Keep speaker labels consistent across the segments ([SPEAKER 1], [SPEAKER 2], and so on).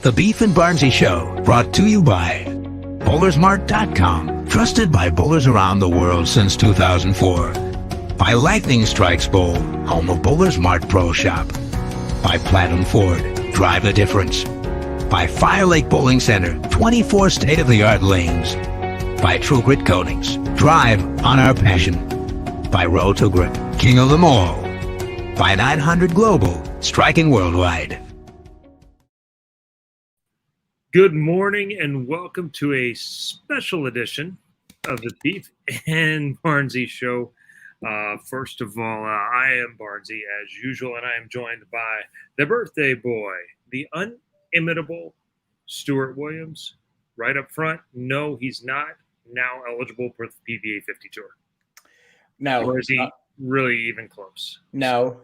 [SPEAKER 1] The Beef and Barnzy Show, brought to you by Bowlersmart.com, trusted by bowlers around the world since 2004. By Lightning Strikes Bowl, home of Bowlers Mart Pro Shop. By Platinum Ford, drive the difference. By Fire Lake Bowling Center, 24 state-of-the-art lanes. By True Grit Coatings, drive on our passion. By Road to Grip, king of them all. By 900 Global, striking worldwide.
[SPEAKER 2] Good morning and welcome to a special edition of the Beef and Barnzy Show. First of all, I am Barnzy as usual, and I am joined by the birthday boy, the unimitable Stuart Williams. Right up front, no, he's not now eligible for the PBA 50 Tour.
[SPEAKER 3] No.
[SPEAKER 2] Or is he really even close?
[SPEAKER 3] No.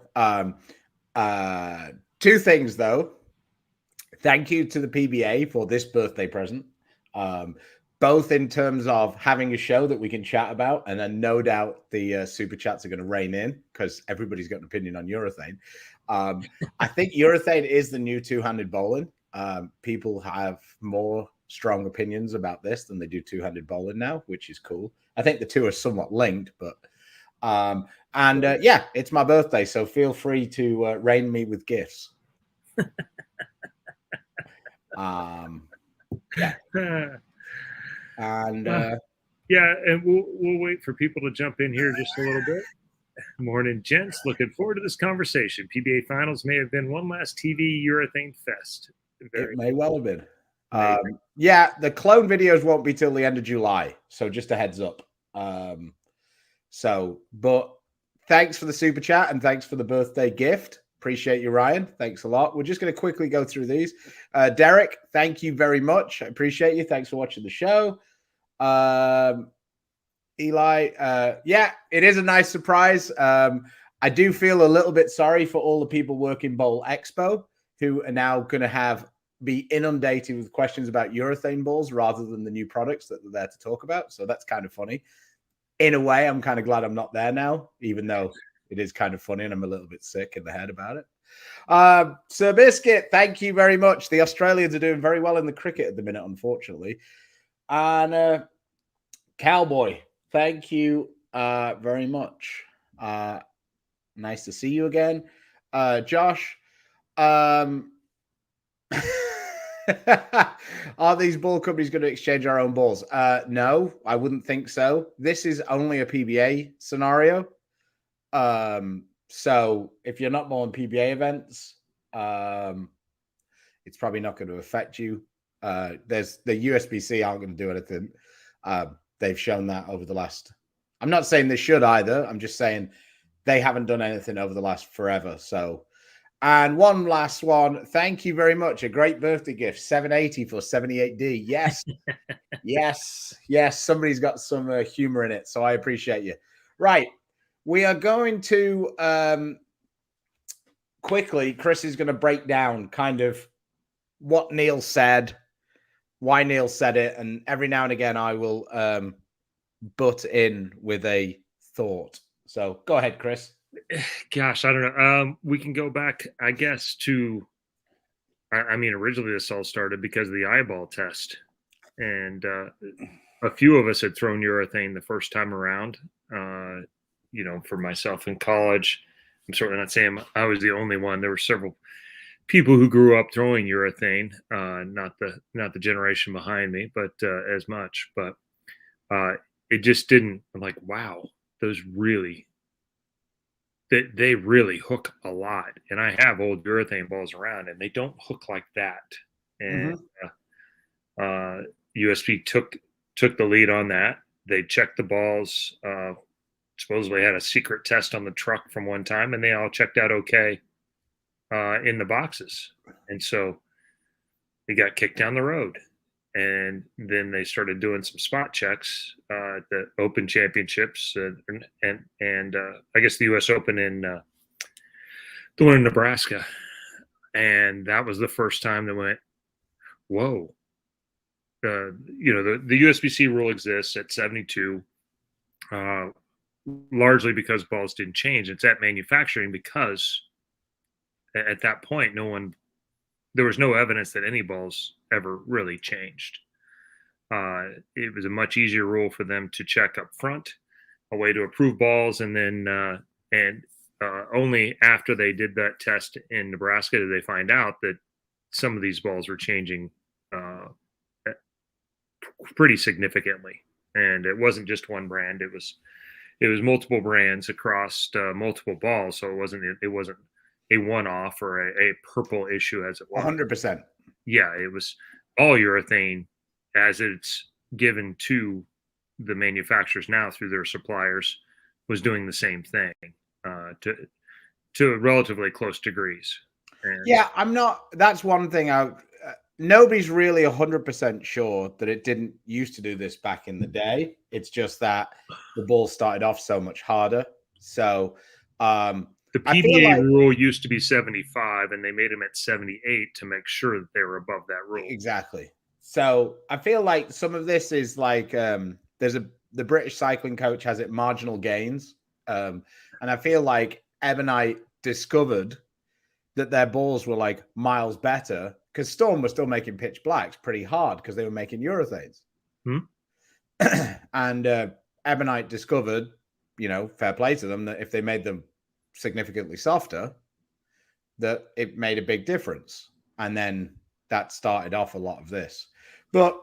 [SPEAKER 3] Two things, though. Thank you to the PBA for this birthday present, both in terms of having a show that we can chat about, and then no doubt the super chats are going to rein in because everybody's got an opinion on urethane. I think urethane is the new two-handed bowling. People have more strong opinions about this than they do two-handed bowling now, which is cool. I think the two are somewhat linked, but yeah, it's my birthday, so feel free to rain me with gifts. Yeah. And
[SPEAKER 2] we'll wait for people to jump in here just a little bit. Morning, gents. Looking forward to this conversation. PBA Finals may have been one last TV urethane fest.
[SPEAKER 3] It may well have been. Yeah, the clone videos won't be till the end of July, so just a heads up. But thanks for the super chat and thanks for the birthday gift. Appreciate you, Ryan. Thanks a lot. We're just going to quickly go through these. Derek, thank you very much. I appreciate you. Thanks for watching the show. Eli, yeah, it is a nice surprise. I do feel a little bit sorry for all the people working Bowl Expo who are now going to be inundated with questions about urethane balls rather than the new products that they're there to talk about. So that's kind of funny. In a way, I'm kind of glad I'm not there now, even though it is kind of funny and I'm a little bit sick in the head about it. Sir Biscuit, thank you very much. The Australians are doing very well in the cricket at the minute, unfortunately. And Cowboy, thank you very much. Nice to see you again. Josh, are these ball companies going to exchange our own balls? No, I wouldn't think so. This is only a PBA scenario. So if you're not more on PBA events, it's probably not going to affect you. There's the USBC aren't going to do anything. They've shown that over the last, I'm not saying they should either. I'm just saying they haven't done anything over the last forever. So, and one last one. Thank you very much. A great birthday gift. 780 for 78D. Yes. Yes. Somebody's got some humor in it. So I appreciate you. Right. We are going to quickly, Chris is going to break down kind of what Neil said, why Neil said it, and every now and again I will butt in with a thought. So go ahead, Chris.
[SPEAKER 2] Gosh, I don't know. We can go back, I guess, to, I mean, originally this all started because of the eyeball test. And a few of us had thrown urethane the first time around. For myself in college, I'm certainly not saying I was the only one. There were several people who grew up throwing urethane, not the generation behind me, but as much. But it just didn't. I'm like, wow, those really, they really hook a lot. And I have old urethane balls around, and they don't hook like that. And USB took the lead on that. They checked the balls. Supposedly had a secret test on the truck from one time, and they all checked out okay in the boxes. And so they got kicked down the road. And then they started doing some spot checks at the Open Championships and I guess the U.S. Open in the one in Nebraska. And that was the first time they went, whoa. The USBC rule exists at 72. Largely because balls didn't change. It's at manufacturing because at that point, no one there was no evidence that any balls ever really changed. It was a much easier rule for them to check up front, a way to approve balls, and then only after they did that test in Nebraska did they find out that some of these balls were changing pretty significantly. And it wasn't just one brand; it was multiple brands across multiple balls. So it wasn't a one-off or a purple issue as it was.
[SPEAKER 3] 100%.
[SPEAKER 2] Yeah, it was all urethane as it's given to the manufacturers now through their suppliers was doing the same thing to relatively close degrees. And
[SPEAKER 3] yeah, that's one thing nobody's really 100% sure that it didn't used to do this back in the day. It's just that the ball started off so much harder. So
[SPEAKER 2] the PBA rule used to be 75 and they made them at 78 to make sure that they were above that rule.
[SPEAKER 3] Exactly. So I feel like some of this is like the British cycling coach has it marginal gains. And I feel like Ebonite discovered that their balls were like miles better because Storm was still making pitch blacks pretty hard because they were making urethanes. And Ebonite discovered, fair play to them, that if they made them significantly softer, that it made a big difference. And then that started off a lot of this. But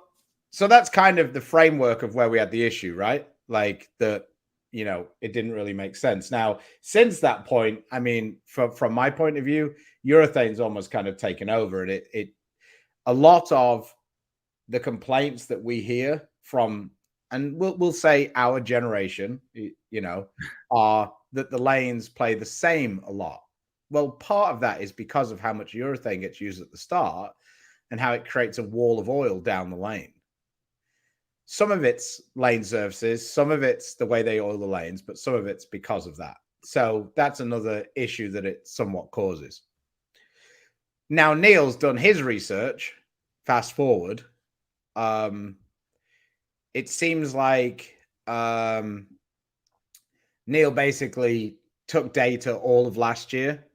[SPEAKER 3] so that's kind of the framework of where we had the issue, right? Like that, it didn't really make sense. Now, since that point, I mean, from my point of view, urethane's almost kind of taken over. And a lot of the complaints that we hear from, and we'll say our generation, are that the lanes play the same a lot. Well, part of that is because of how much urethane gets used at the start and how it creates a wall of oil down the lane. Some of it's lane surfaces, some of it's the way they oil the lanes, but some of it's because of that. So that's another issue that it somewhat causes. Now, Neil's done his research. Fast forward. It seems like Neil basically took data all of last year,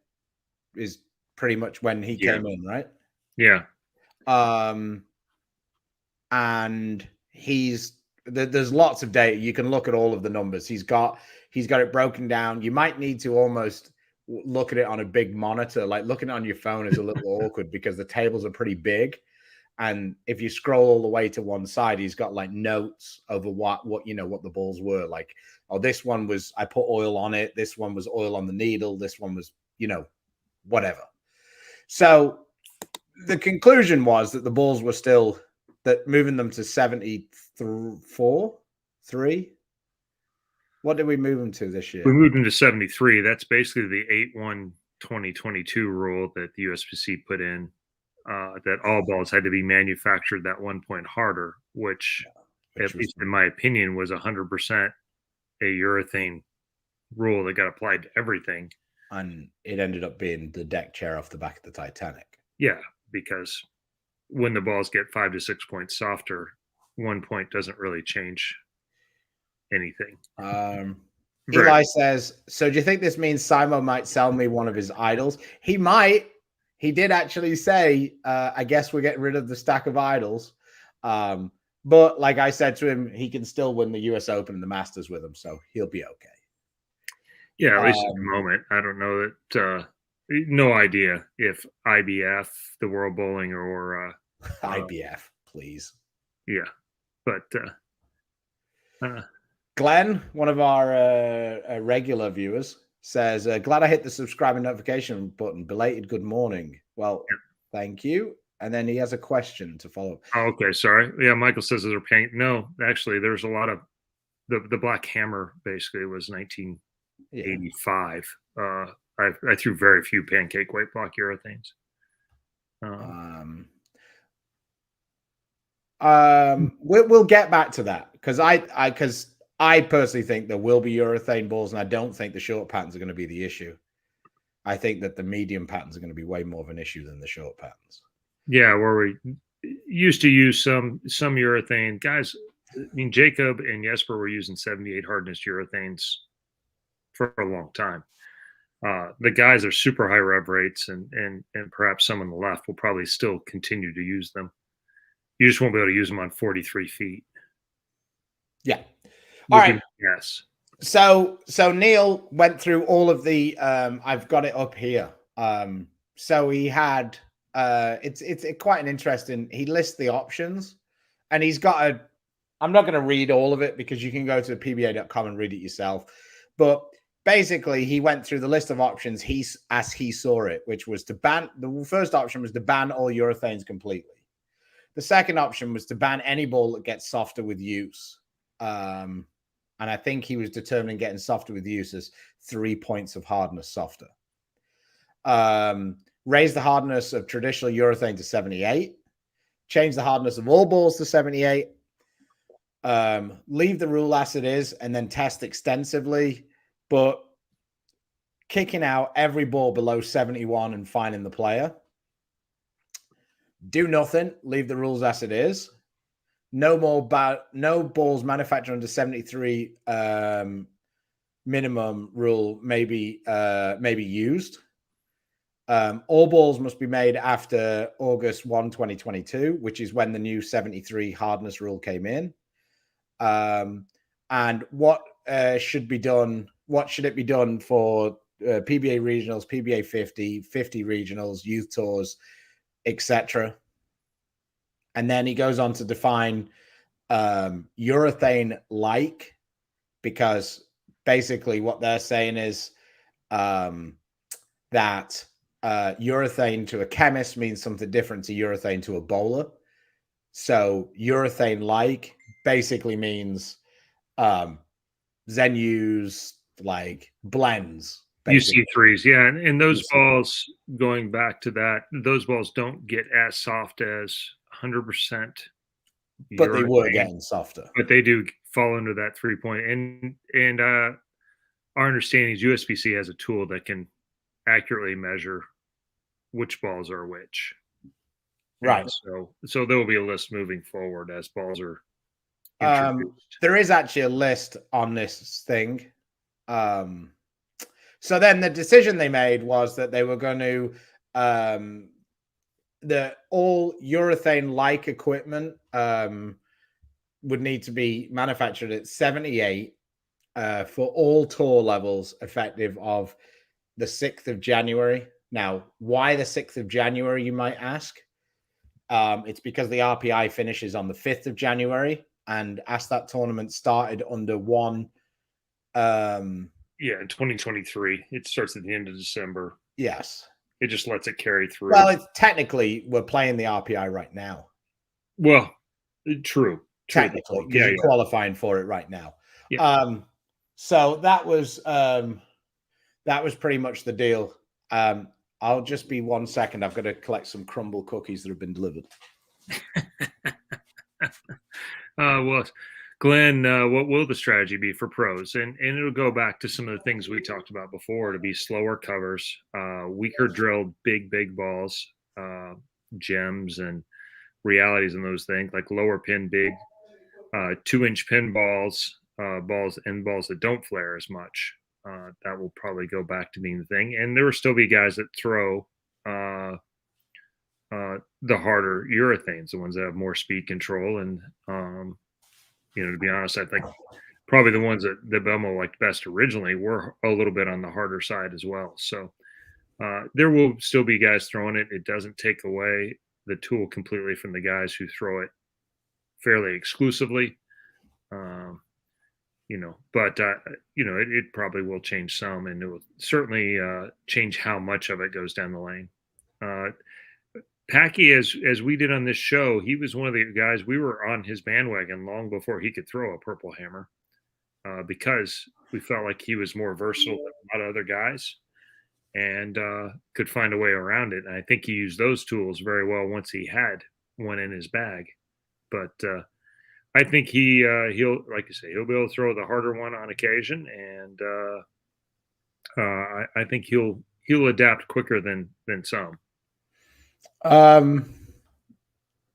[SPEAKER 3] is pretty much when he came in, right?
[SPEAKER 2] Yeah.
[SPEAKER 3] And there's lots of data. You can look at all of the numbers. He's got it broken down. You might need to almost look at it on a big monitor. Like looking on your phone is a little awkward because the tables are pretty big. And if you scroll all the way to one side, he's got like notes over what the balls were. Like, oh, this one was, I put oil on it. This one was oil on the needle. This one was, whatever. So the conclusion was that the balls were still, that moving them to 73. What did we move them to this year?
[SPEAKER 2] We moved them to 73. That's basically the 8/1/2022 rule that the USPC put in, that all balls had to be manufactured that 1 point harder, which at least in my opinion, was 100% a urethane rule that got applied to everything.
[SPEAKER 3] And it ended up being the deck chair off the back of the Titanic.
[SPEAKER 2] Yeah, because when the balls get 5 to 6 points softer, 1 point doesn't really change anything.
[SPEAKER 3] Eli says, so do you think this means Simo might sell me one of his idols? He might. He did actually say, I guess we're getting rid of the stack of idols. But like I said to him, he can still win the US Open and the Masters with him, so he'll be okay.
[SPEAKER 2] Yeah, at least at the moment. I don't know that, no idea if IBF, the World Bowling, or
[SPEAKER 3] IBF, please.
[SPEAKER 2] Yeah, but
[SPEAKER 3] Glenn, one of our regular viewers, says, glad I hit the subscribe and notification button. Belated good morning. Well, thank you. And then he has a question to follow up.
[SPEAKER 2] Oh, okay, sorry. Yeah, Michael says they're paying. No, actually, there's a lot of the Black Hammer. Basically, was 1985. I threw very few pancake white block urethanes.
[SPEAKER 3] We'll get back to that because I personally think there will be urethane balls, and I don't think the short patterns are going to be the issue. I think that the medium patterns are going to be way more of an issue than the short patterns.
[SPEAKER 2] Yeah, where we used to use some urethane. Guys, I mean, Jacob and Jesper were using 78 hardness urethanes for a long time. The guys are super high rev rates, and perhaps some on the left will probably still continue to use them. You just won't be able to use them on 43 feet.
[SPEAKER 3] Yeah. All right.
[SPEAKER 2] Yes.
[SPEAKER 3] So Neil went through all of the I've got it up here. So he had it's quite an interesting, he lists the options, and he's got a, I'm not going to read all of it because you can go to pba.com and read it yourself. But basically he went through the list of options as he saw it, which was to ban, the first option was to ban all urethanes completely. The second option was to ban any ball that gets softer with use. And I think he was determining getting softer with use as 3 points of hardness softer. Raise the hardness of traditional urethane to 78. Change the hardness of all balls to 78. Leave the rule as it is and then test extensively, but kicking out every ball below 71 and fining the player. Do nothing. Leave the rules as it is. No balls manufactured under 73 minimum rule may be used. All balls must be made after August 1, 2022, which is when the new 73 hardness rule came in. And what should be done? What should it be done for PBA regionals, PBA 50, 50 regionals, youth tours, etc.? And then he goes on to define urethane like, because basically what they're saying is that urethane to a chemist means something different to urethane to a bowler. So urethane like basically means Zenus, like blends.
[SPEAKER 2] UC3s, yeah, and those UC3 balls, going back to that, those balls don't get as soft as 100%.
[SPEAKER 3] But they were getting softer.
[SPEAKER 2] But they do fall under that 3 point. And our understanding is USBC has a tool that can accurately measure which balls are which.
[SPEAKER 3] Right.
[SPEAKER 2] And so there will be a list moving forward as balls are introduced.
[SPEAKER 3] There is actually a list on this thing. So then the decision they made was that they were going to the all urethane like equipment would need to be manufactured at 78 for all tour levels effective of the 6th of January. Now, why the 6th of January, you might ask? It's because the RPI finishes on the 5th of January, and as that tournament started under one
[SPEAKER 2] in 2023, it starts at the end of December.
[SPEAKER 3] Yes.
[SPEAKER 2] It just lets it carry through.
[SPEAKER 3] Well, it's technically we're playing the RPI right now.
[SPEAKER 2] Well, true.
[SPEAKER 3] Technically, because you're qualifying for it right now.
[SPEAKER 2] Yeah.
[SPEAKER 3] So that was pretty much the deal. I'll just be 1 second. I've got to collect some crumble cookies that have been delivered.
[SPEAKER 2] Well, Glenn, what will the strategy be for pros? And it'll go back to some of the things we talked about before, to be slower covers, weaker drilled, big balls, gems and realities and those things, like lower pin, big 2-inch pin balls, balls that don't flare as much. That will probably go back to being the thing. And there will still be guys that throw the harder urethanes, the ones that have more speed control. And, to be honest, I think probably the ones that Belmo liked best originally were a little bit on the harder side as well. So there will still be guys throwing it. It doesn't take away the tool completely from the guys who throw it fairly exclusively. But it probably will change some, and it will certainly change how much of it goes down the lane. Packy, as we did on this show, he was one of the guys, we were on his bandwagon long before he could throw a purple hammer, because we felt like he was more versatile than a lot of other guys and could find a way around it. And I think he used those tools very well once he had one in his bag. But I think he'll, like you say, he'll be able to throw the harder one on occasion, and I think he'll adapt quicker than some.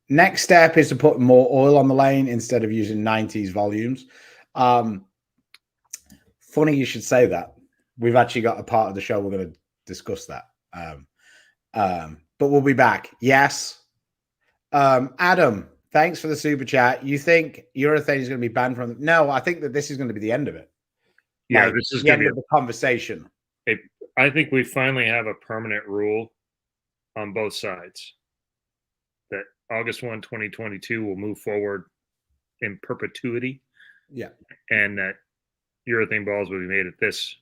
[SPEAKER 3] Next step is to put more oil on the lane instead of using 90s volumes. Funny you should say that, we've actually got a part of the show we're going to discuss that. But we'll be back. Yes. Adam, thanks for the super chat. You think urethane is going to be banned from? No, I think that this is going to be the end of it.
[SPEAKER 2] Yeah,
[SPEAKER 3] Like,
[SPEAKER 2] this is
[SPEAKER 3] the
[SPEAKER 2] going
[SPEAKER 3] end
[SPEAKER 2] to
[SPEAKER 3] of the conversation.
[SPEAKER 2] I think we finally have a permanent rule on both sides that August 1, 2022 will move forward in perpetuity.
[SPEAKER 3] Yeah.
[SPEAKER 2] And that urethane balls will be made at this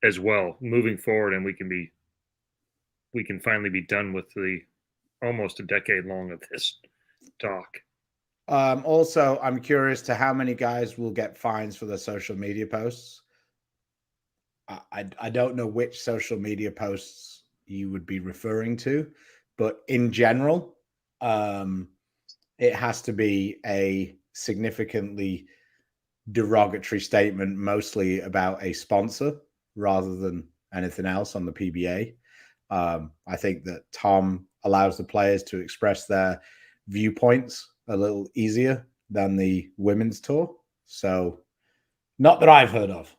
[SPEAKER 2] as well moving forward. And we can finally be done with the almost a decade long of this talk.
[SPEAKER 3] Also, I'm curious to how many guys will get fines for their social media posts. I don't know which social media posts you would be referring to, but in general, it has to be a significantly derogatory statement, mostly about a sponsor rather than anything else on the PBA. I think that Tom allows the players to express their viewpoints a little easier than the women's tour. So, not that I've heard of.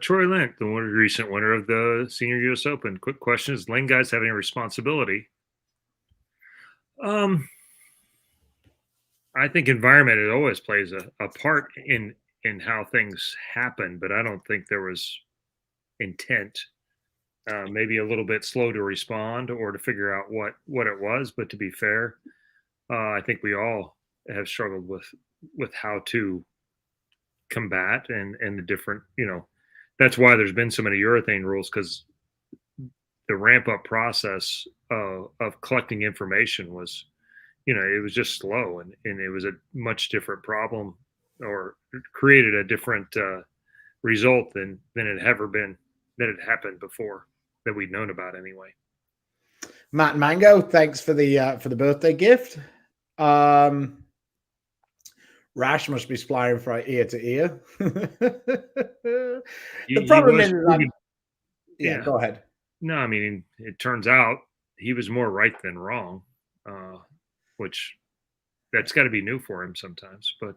[SPEAKER 2] Troy Lent, the recent winner of the Senior U.S. Open. Quick question: does lane guys have any responsibility? I think environment, it always plays a part in how things happen, but I don't think there was intent. Maybe a little bit slow to respond or to figure out what it was. But to be fair, I think we all have struggled with how to combat and the different, that's why there's been so many urethane rules, because the ramp up process of collecting information was, it was just slow, and it was a much different problem, or created a different result than it ever been, that had happened before, that we'd known about anyway.
[SPEAKER 3] Matt Mango, thanks for the birthday gift. Rash must be splying from ear to ear. The problem is yeah, go ahead.
[SPEAKER 2] No, I mean, it turns out he was more right than wrong, which that's got to be new for him sometimes. But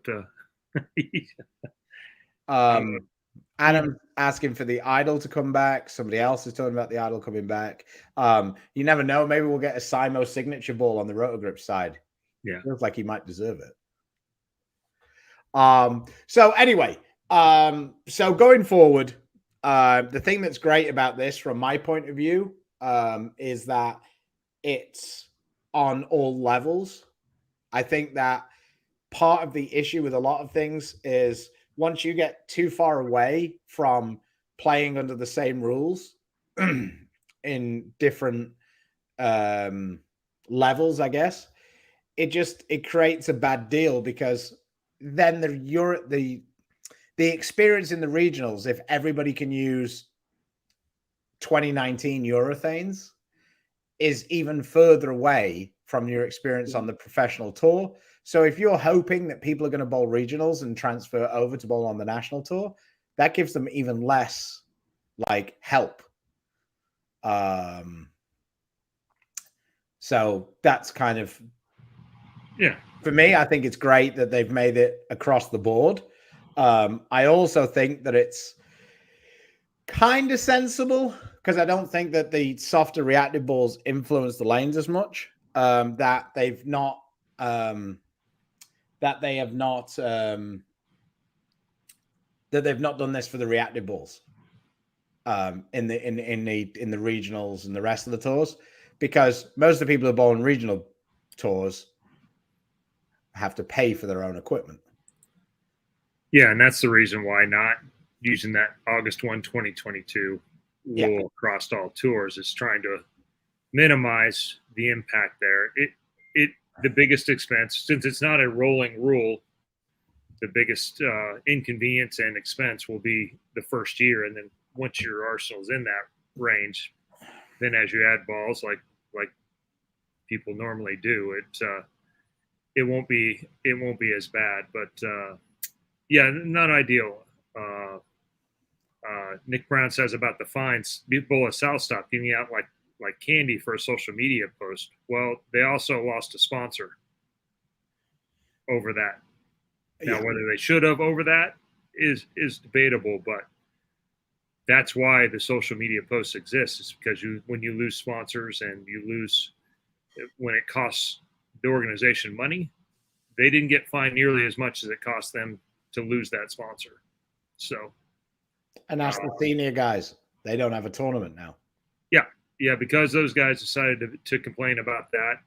[SPEAKER 3] Adam asking for the Idol to come back. Somebody else is talking about the Idol coming back. You never know. Maybe we'll get a Simo signature ball on the Rotogrip side.
[SPEAKER 2] Yeah,
[SPEAKER 3] feels like he might deserve it. So anyway, so going forward, the thing that's great about this from my point of view is that it's on all levels. I think that part of the issue with a lot of things is once you get too far away from playing under the same rules in different levels, I guess, it creates a bad deal, because then the experience in the regionals, if everybody can use 2019 urethanes, is even further away from your experience on the professional tour. So if you're hoping that people are going to bowl regionals and transfer over to bowl on the national tour, that gives them even less like help. So that's kind of,
[SPEAKER 2] yeah.
[SPEAKER 3] For me, I think it's great that they've made it across the board. I also think that it's kind of sensible, because I don't think that the softer reactive balls influence the lanes as much. That they have not done this for the reactive balls in the regionals and the rest of the tours, because most of the people who bowl in regional tours have to pay for their own equipment.
[SPEAKER 2] Yeah, and that's the reason why not using that August 1, 2022 rule across all tours, is trying to minimize the impact there. The biggest expense, since it's not a rolling rule, the biggest inconvenience and expense will be the first year, and then once your arsenal's in that range, then as you add balls like people normally do, it won't be as bad. But yeah, not ideal. Nick Brown says about the fines, people at South stop giving out like candy for a social media post. Well, they also lost a sponsor over that. Now, whether they should have over that is debatable, but that's why the social media posts exist. Is because when you lose sponsors and you lose when it costs the organization money, they didn't get fined nearly as much as it cost them to lose that sponsor. So,
[SPEAKER 3] and that's the senior guys. They don't have a tournament now.
[SPEAKER 2] Yeah, because those guys decided to complain about that,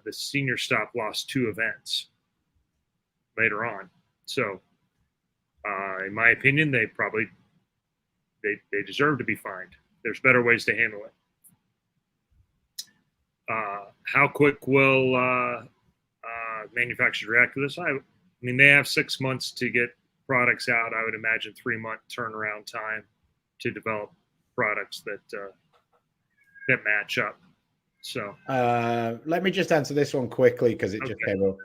[SPEAKER 2] the senior stop lost 2 events later on. So, in my opinion, they deserve to be fined. There's better ways to handle it. How quick will manufacturers react to this? I mean, they have 6 months to get products out. I would imagine 3-month turnaround time to develop products that match up. So
[SPEAKER 3] let me just answer this one quickly because it just came up.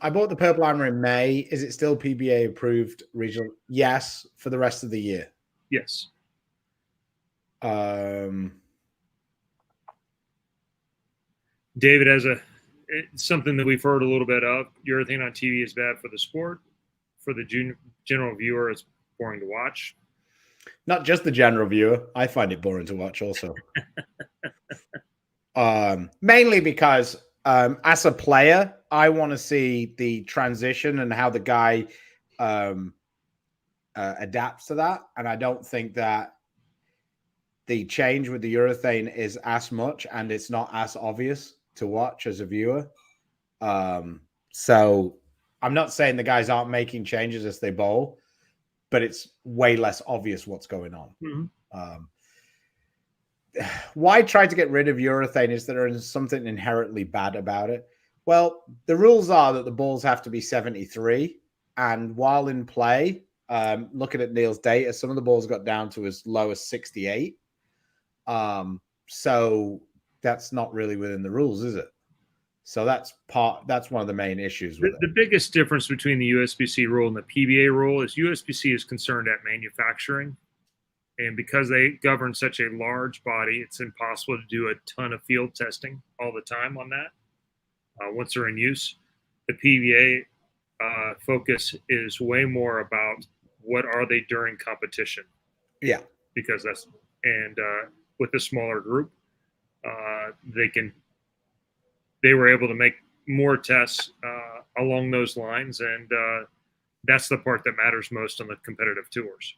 [SPEAKER 3] I bought the Purple Hammer in May. Is it still PBA approved regional? Yes, for the rest of the year.
[SPEAKER 2] Yes. David has it's something that we've heard a little bit of. Urethane on TV is bad for the sport. For the general viewer, it's boring to watch.
[SPEAKER 3] Not just the general viewer. I find it boring to watch also. Mainly because as a player, I want to see the transition and how the guy adapts to that. And I don't think that the change with the urethane is as much, and it's not as obvious to watch as a viewer. So I'm not saying the guys aren't making changes as they bowl, but it's way less obvious what's going on. Mm-hmm. Why try to get rid of urethane? Is there something inherently bad about it? Well, the rules are that the balls have to be 73. And while in play, looking at Neil's data, some of the balls got down to as low as 68. So that's not really within the rules, is it? So that's one of the main issues with it.
[SPEAKER 2] The biggest difference between the USBC rule and the PBA rule is USBC is concerned at manufacturing. And because they govern such a large body, it's impossible to do a ton of field testing all the time on that once they're in use. The PBA focus is way more about what are they during competition.
[SPEAKER 3] Yeah.
[SPEAKER 2] Because with a smaller group, they were able to make more tests along those lines. And that's the part that matters most on the competitive tours.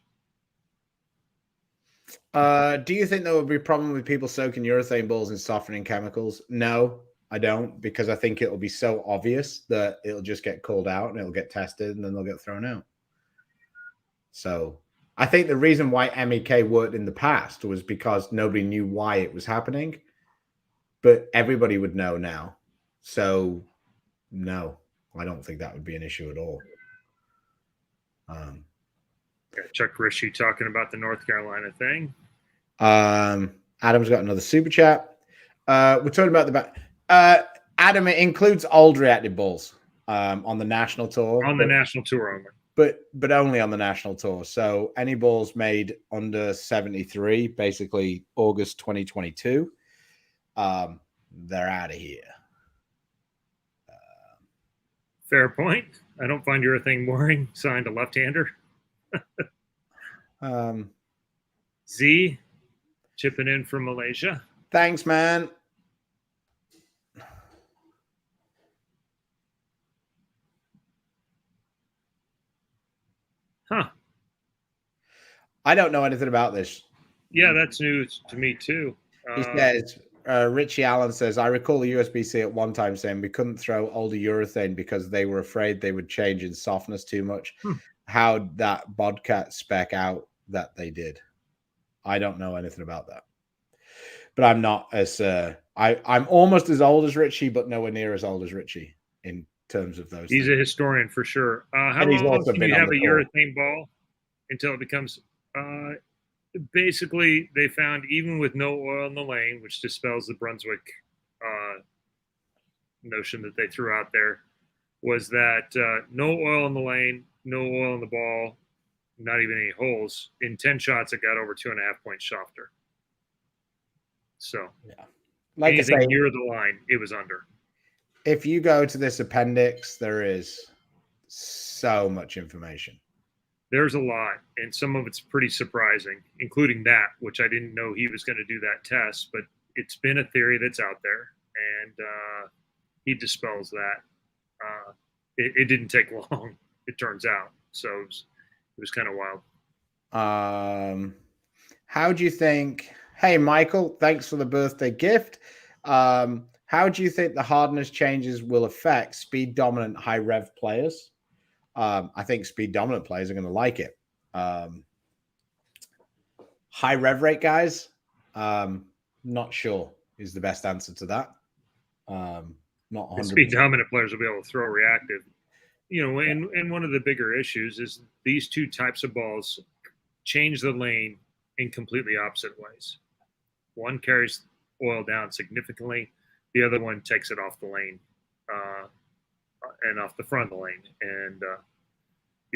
[SPEAKER 3] Do you think there will be a problem with people soaking urethane balls in softening chemicals? No, I don't, because I think it'll be so obvious that it'll just get called out and it'll get tested and then they'll get thrown out. So I think the reason why MEK worked in the past was because nobody knew why it was happening, but everybody would know now. So no, I don't think that would be an issue at all.
[SPEAKER 2] Chuck Rishi talking about the North Carolina thing.
[SPEAKER 3] Adam's got another super chat. We're talking about Adam, it includes old reactive balls on the national tour.
[SPEAKER 2] On the national tour only.
[SPEAKER 3] But only on the national tour. So any balls made under 73, basically August 2022, they're out of here.
[SPEAKER 2] Fair point. I don't find urethane boring. Signed a left-hander. Z chipping in from Malaysia.
[SPEAKER 3] Thanks, man.
[SPEAKER 2] Huh.
[SPEAKER 3] I don't know anything about this.
[SPEAKER 2] Yeah, that's news to me too.
[SPEAKER 3] He says, Richie Allen says, I recall the USBC at one time saying we couldn't throw older urethane because they were afraid they would change in softness too much. How'd that Bodcat spec out that they did? I don't know anything about that. But I'm not as I'm almost as old as Richie, but nowhere near as old as Richie in terms of those.
[SPEAKER 2] He's a historian for sure. How long can you have a urethane ball until it becomes basically they found even with no oil in the lane, which dispels the Brunswick notion that they threw out there, was that no oil in the lane, no oil in the ball, not even any holes. In 10 shots, it got over 2.5 points softer. So,
[SPEAKER 3] yeah, like
[SPEAKER 2] anything
[SPEAKER 3] I say,
[SPEAKER 2] near the line, it was under.
[SPEAKER 3] If you go to this appendix, there is so much information.
[SPEAKER 2] There's a lot, and some of it's pretty surprising, including that, which I didn't know he was going to do that test, but it's been a theory that's out there, and he dispels that. It didn't take long, it turns out. So it was kind of wild.
[SPEAKER 3] How do you think? Hey, Michael, thanks for the birthday gift. How do you think the hardness changes will affect speed dominant high rev players? I think speed dominant players are going to like it. High rev rate guys, not sure is the best answer to that. Not 100%.
[SPEAKER 2] Speed dominant players will be able to throw reactive. You know, and one of the bigger issues is these two types of balls change the lane in completely opposite ways. One carries oil down significantly. The other one takes it off the lane and off the front of the lane. And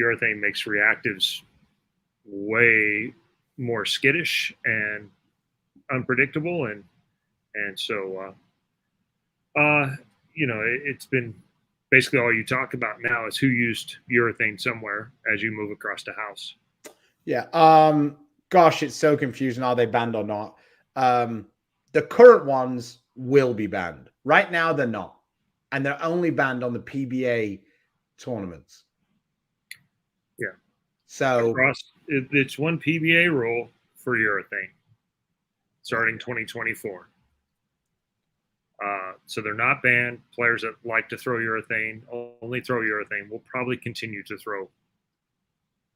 [SPEAKER 2] urethane makes reactives way more skittish and unpredictable. And so, you know, it's been basically all you talk about now is who used urethane somewhere as you move across the house.
[SPEAKER 3] Yeah. Gosh, it's so confusing. Are they banned or not? The current ones will be banned. Right now, they're not. And they're only banned on the PBA tournaments.
[SPEAKER 2] Yeah.
[SPEAKER 3] So
[SPEAKER 2] it's one PBA rule for urethane starting 2024. So they're not banned. Players that like to throw urethane, only throw urethane, will probably continue to throw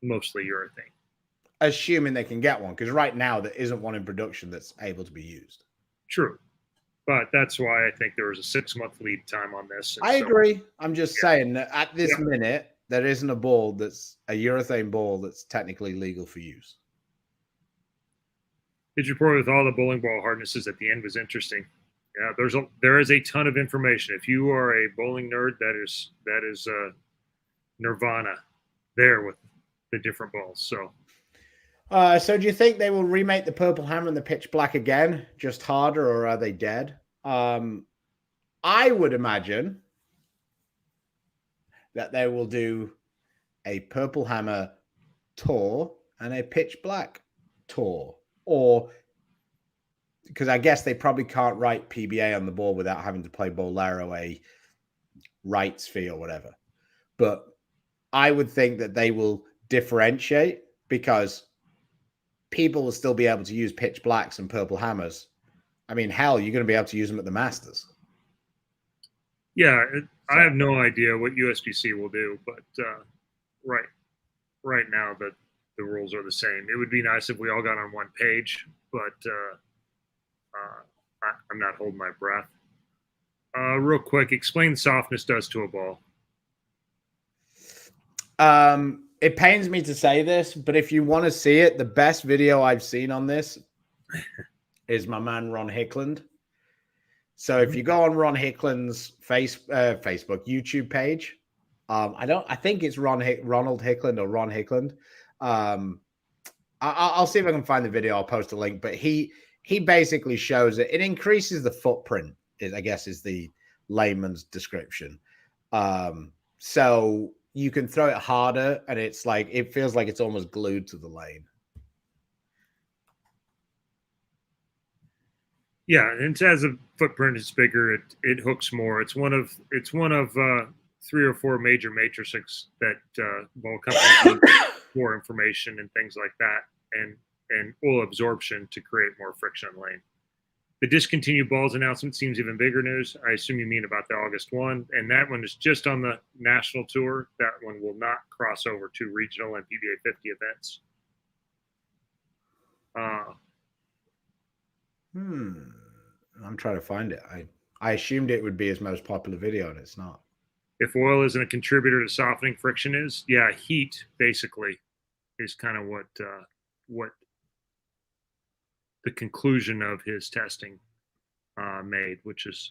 [SPEAKER 2] mostly urethane.
[SPEAKER 3] Assuming they can get one, because right now there isn't one in production that's able to be used.
[SPEAKER 2] True. But that's why I think there was a 6-month lead time on this.
[SPEAKER 3] I agree. I'm just saying that at this minute, there isn't a ball that's a urethane ball that's technically legal for use.
[SPEAKER 2] His report with all the bowling ball hardnesses at the end was interesting. Yeah, there is a ton of information. If you are a bowling nerd, that is nirvana there with the different balls. So
[SPEAKER 3] do you think they will remake the Purple Hammer and the Pitch Black again, just harder, or are they dead? I would imagine that they will do a Purple Hammer tour and a Pitch Black tour, or because I guess they probably can't write PBA on the ball without having to play Bolero a rights fee or whatever. But I would think that they will differentiate, because people will still be able to use Pitch Blacks and Purple Hammers. I mean, hell, you're going to be able to use them at the Masters.
[SPEAKER 2] Yeah, I have no idea what USBC will do, but right now the rules are the same. It would be nice if we all got on one page, but I'm not holding my breath. Real quick, explain softness does to a ball.
[SPEAKER 3] It pains me to say this, but if you want to see it, the best video I've seen on this is my man Ron Hickland. So if you go on Ron Hickland's Facebook, YouTube page, I think it's Ronald Hickland or Ron Hickland. I'll see if I can find the video. I'll post a link, but he basically shows it. It increases the footprint, I guess is the layman's description. So you can throw it harder, and it's like, it feels like it's almost glued to the lane.
[SPEAKER 2] Yeah, and as the footprint is bigger, it hooks more. It's one of 3 or 4 major matrices that ball companies use for information and things like that, and oil absorption to create more friction in lane. The discontinued balls announcement seems even bigger news. I assume you mean about the August one, and that one is just on the national tour. That one will not cross over to regional and PBA 50 events.
[SPEAKER 3] I'm trying to find it. I assumed it would be his most popular video, and it's not.
[SPEAKER 2] If oil isn't a contributor to softening, friction is. Yeah, heat basically is kind of what the conclusion of his testing made, which is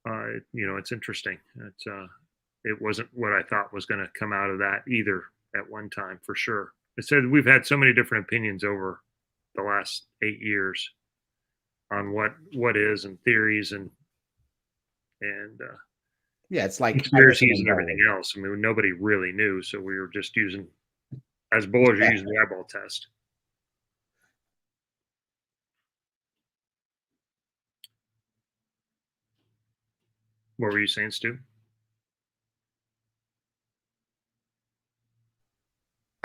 [SPEAKER 2] it's interesting. It wasn't what I thought was going to come out of that either at one time, for sure. It said we've had so many different opinions over the last 8 years on what is, and theories and
[SPEAKER 3] yeah, it's like
[SPEAKER 2] conspiracies and everything else. I mean, nobody really knew, so we were just using As bowlers, you use the eyeball test. What were you saying, Stu?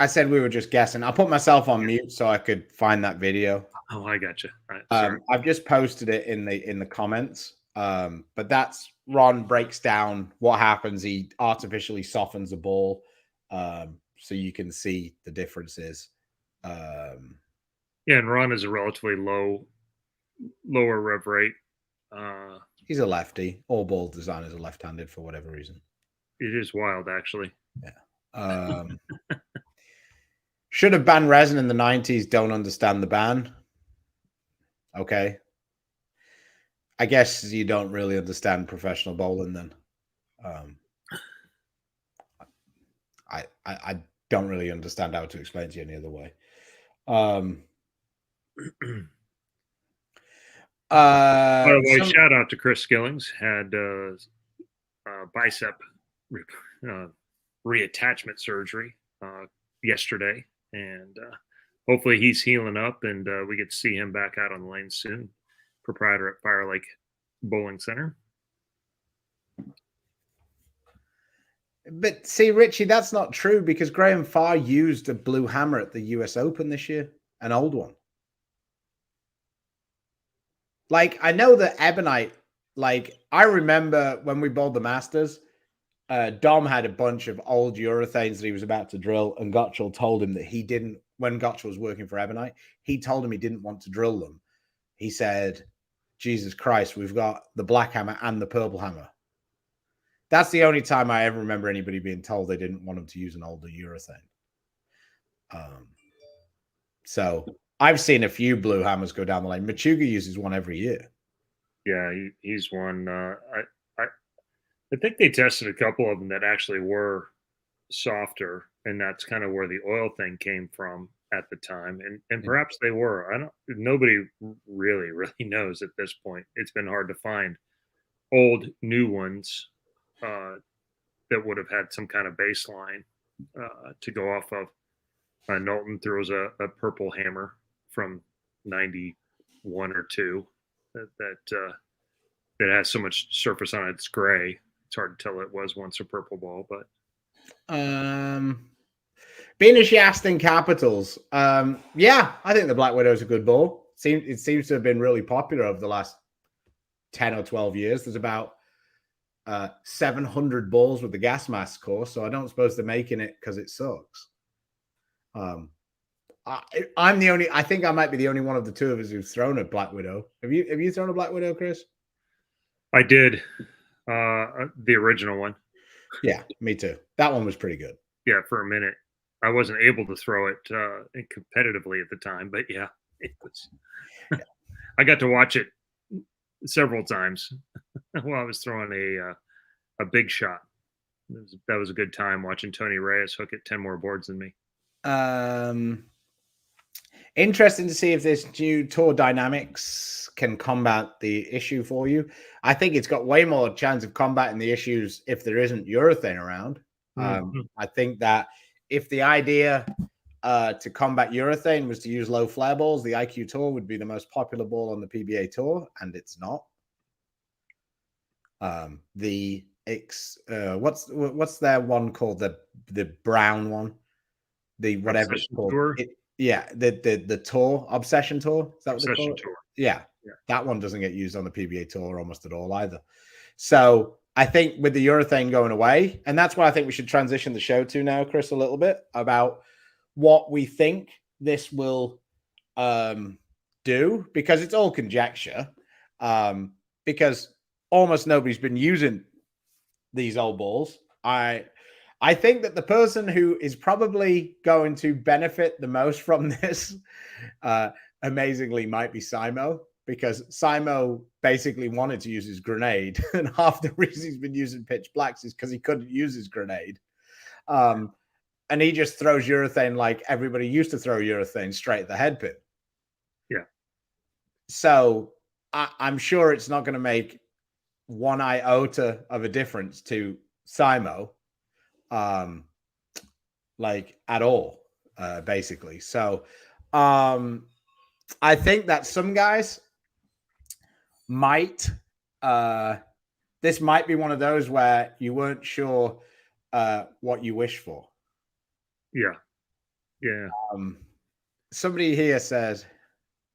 [SPEAKER 3] I said we were just guessing. I put myself on mute so I could find that video.
[SPEAKER 2] Oh, I gotcha. Right, sorry.
[SPEAKER 3] I've just posted it in the comments. But that's Ron breaks down what happens. He artificially softens the ball, so you can see the differences.
[SPEAKER 2] Yeah, and Ron is a relatively lower rev rate.
[SPEAKER 3] He's a lefty. All ball designers are left-handed for whatever reason.
[SPEAKER 2] It is wild, actually.
[SPEAKER 3] Yeah. Should have banned resin in the 90s. Don't understand the ban. Okay. I guess you don't really understand professional bowling then. I don't really understand how to explain to you any other way.
[SPEAKER 2] By the way, shout out to Chris Skillings. Had bicep reattachment surgery yesterday, and hopefully he's healing up, and we get to see him back out on the lane soon. Proprietor at Fire Lake Bowling Center.
[SPEAKER 3] But see, Richie, that's not true because Graham Farr used a blue hammer at the US Open this year, an old one. Like, I know that Ebonite, like, I remember when we bowled the Masters, Dom had a bunch of old urethanes that he was about to drill, and Gottschall told him that he didn't, when Gottschall was working for Ebonite, he told him he didn't want to drill them. He said, Jesus Christ, we've got the black hammer and the purple hammer. That's the only time I ever remember anybody being told they didn't want him to use an older urethane. So I've seen a few blue hammers go down the lane. Machuga uses one every year.
[SPEAKER 2] Yeah, he's one. I think they tested a couple of them that actually were softer, and that's kind of where the oil thing came from at the time. And perhaps they were. Nobody really knows at this point. It's been hard to find old new ones that would have had some kind of baseline to go off of. Knowlton throws a purple hammer from 91 or 2 that has so much surface on it, it's gray. It's hard to tell it was once a purple ball, but
[SPEAKER 3] Beanish Yaston Capitals. Yeah, I think the Black Widow is a good ball. It seems to have been really popular over the last 10 or 12 years. There's about 700 balls with the gas mask course, so I don't suppose they're making it because it sucks. I'm the only. I think I might be the only one of the two of us who's thrown a Black Widow. Have you thrown a Black Widow, Chris? I
[SPEAKER 2] did. The original one.
[SPEAKER 3] Yeah, me too. That one was pretty good.
[SPEAKER 2] Yeah, for a minute. I wasn't able to throw it competitively at the time, but yeah, it was. I got to watch it several times while I was throwing a big shot. That was a good time watching Tony Reyes hook it 10 more boards than me.
[SPEAKER 3] Interesting to see if this new tour dynamics can combat the issue for you. I think it's got way more chance of combating the issues if there isn't urethane around. I think that if the idea to combat urethane was to use low flare balls, the IQ Tour would be the most popular ball on the PBA Tour, and it's not. What's their one called? The brown one, the whatever it's called. The Tour Obsession Tour. Is that what they call it? Tour. Yeah, that one doesn't get used on the PBA Tour almost at all either. So I think with the urethane going away, and that's what I think we should transition the show to now, Chris, a little bit about what we think this will do, because it's all conjecture. Because almost nobody's been using these old balls. I think that the person who is probably going to benefit the most from this, amazingly, might be Simo, because Simo basically wanted to use his grenade, and half the reason he's been using pitch blacks is because he couldn't use his grenade. And he just throws urethane like everybody used to throw urethane, straight at the head pin.
[SPEAKER 2] Yeah.
[SPEAKER 3] So I'm sure it's not going to make one iota of a difference to Simo, like at all. basically. So I think that some guys might this might be one of those where you weren't sure what you wish for.
[SPEAKER 2] Yeah. Yeah.
[SPEAKER 3] Somebody here says,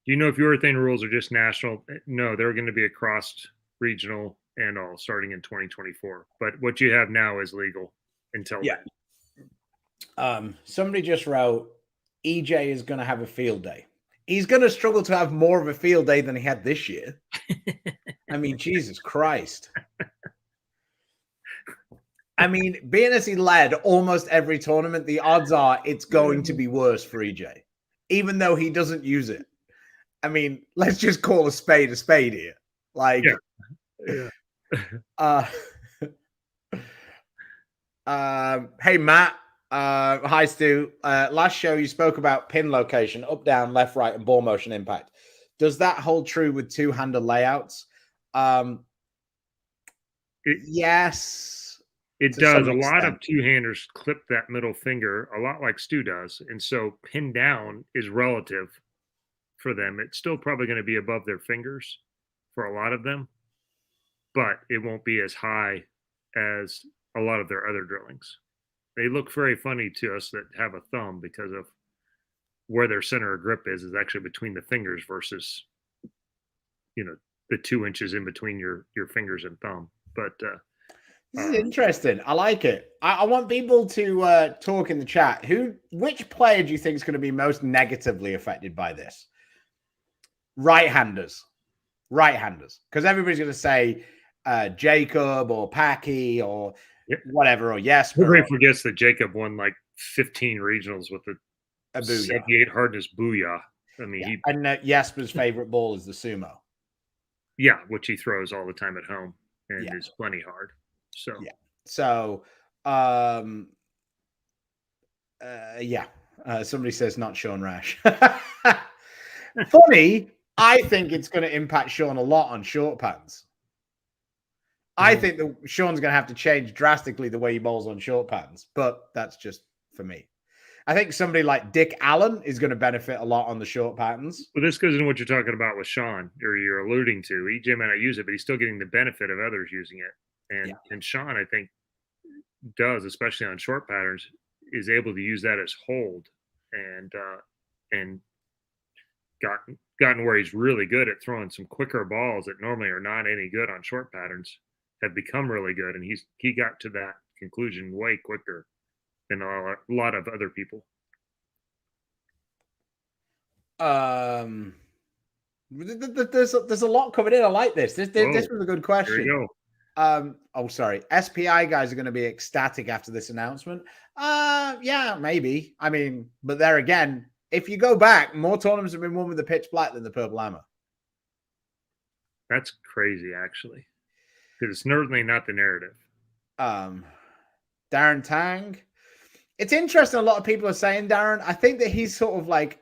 [SPEAKER 2] Do you know if urethane rules are just national? No, they're going to be across regional and all starting in 2024. But what you have now is legal until then.
[SPEAKER 3] Somebody just wrote, EJ is going to have a field day. He's going to struggle to have more of a field day than he had this year. I mean, Jesus Christ. I mean, being as he led almost every tournament, the odds are it's going to be worse for EJ, even though he doesn't use it. I mean, let's just call a spade here. Like, hey, Matt. Hi, Stu. Last show you spoke about pin location, up, down, left, right, and ball motion impact. Does that hold true with two-hander layouts? Yes.
[SPEAKER 2] It does. A lot of two-handers clip that middle finger, a lot like Stu does. And so pin down is relative for them. It's still probably going to be above their fingers for a lot of them, but it won't be as high as a lot of their other drillings. They look very funny to us that have a thumb because of where their center of grip is actually between the fingers versus, the 2 inches in between your fingers and thumb. But
[SPEAKER 3] this is interesting. I like it. I want people to talk in the chat. Which player do you think is going to be most negatively affected by this? Right-handers. Because everybody's going to say Jacob or Packy or whatever, or Jesper.
[SPEAKER 2] Everybody forgets that Jacob won like 15 regionals with a 78 hardness booyah. I mean,
[SPEAKER 3] Jesper's favorite ball is the sumo.
[SPEAKER 2] Yeah, which he throws all the time at home and is plenty hard. So
[SPEAKER 3] somebody says not Sean Rash. Funny, I think it's going to impact Sean a lot on short patterns. I think that Sean's going to have to change drastically the way he bowls on short patterns, but that's just for me. I think somebody like Dick Allen is going to benefit a lot on the short patterns.
[SPEAKER 2] Well, this goes into what you're talking about with Sean, or you're alluding to. EJ might not use it, but he's still getting the benefit of others using it. And Sean, I think, does, especially on short patterns, is able to use that as hold and gotten where he's really good at throwing some quicker balls that normally are not any good on short patterns, have become really good, and he got to that conclusion way quicker than a lot of other people.
[SPEAKER 3] There's a lot coming in. I like this. This was a good question.
[SPEAKER 2] There you go.
[SPEAKER 3] Sorry. SPI guys are going to be ecstatic after this announcement. Yeah, maybe. I mean, but there again, if you go back, more tournaments have been won with the pitch black than the purple hammer.
[SPEAKER 2] That's crazy, actually, because it's certainly not the narrative.
[SPEAKER 3] Darren Tang. It's interesting. A lot of people are saying Darren. I think that he's sort of like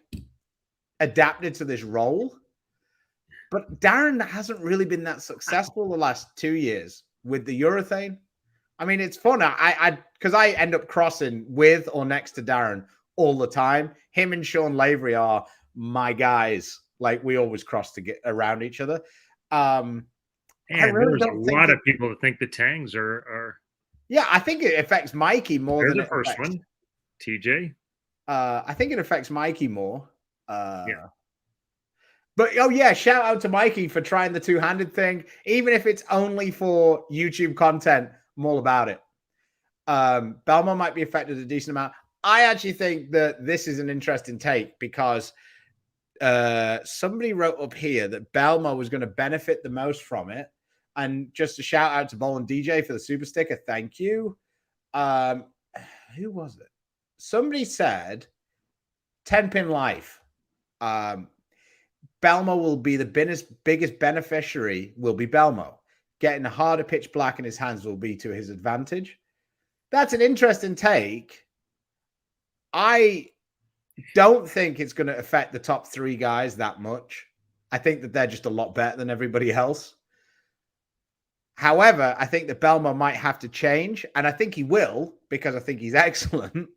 [SPEAKER 3] adapted to this role. But Darren hasn't really been that successful the last 2 years with the urethane. I mean, it's fun. Because I end up crossing with or next to Darren all the time. Him and Sean Lavery are my guys. Like, we always cross to get around each other.
[SPEAKER 2] And really there's a lot of people that think the Tangs are.
[SPEAKER 3] Yeah, I think it affects Mikey more than
[SPEAKER 2] the first one. TJ.
[SPEAKER 3] I think it affects Mikey more. But shout out to Mikey for trying the two-handed thing. Even if it's only for YouTube content, I'm all about it. Belmo might be affected a decent amount. I actually think that this is an interesting take because somebody wrote up here that Belmo was going to benefit the most from it. And just a shout out to Bowl and DJ for the super sticker. Thank you. Who was it? Somebody said 10-pin life. Belmo will be the biggest beneficiary, will be Belmo. Getting a harder pitch black in his hands will be to his advantage. That's an interesting take. I don't think it's going to affect the top three guys that much. I think that they're just a lot better than everybody else. However, I think that Belmo might have to change, and I think he will because I think he's excellent.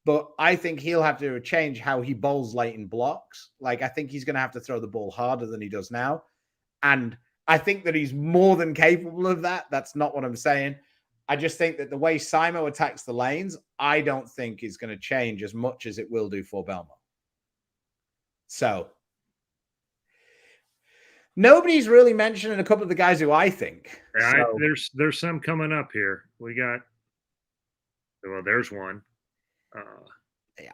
[SPEAKER 3] But I think he'll have to change how he bowls late in blocks. Like, I think he's going to have to throw the ball harder than he does now. And I think that he's more than capable of that. That's not what I'm saying. I just think that the way Simo attacks the lanes, I don't think is going to change as much as it will do for Belmo. So nobody's really mentioning a couple of the guys who I think.
[SPEAKER 2] There's some coming up here. We got, well, there's one.
[SPEAKER 3] Yeah.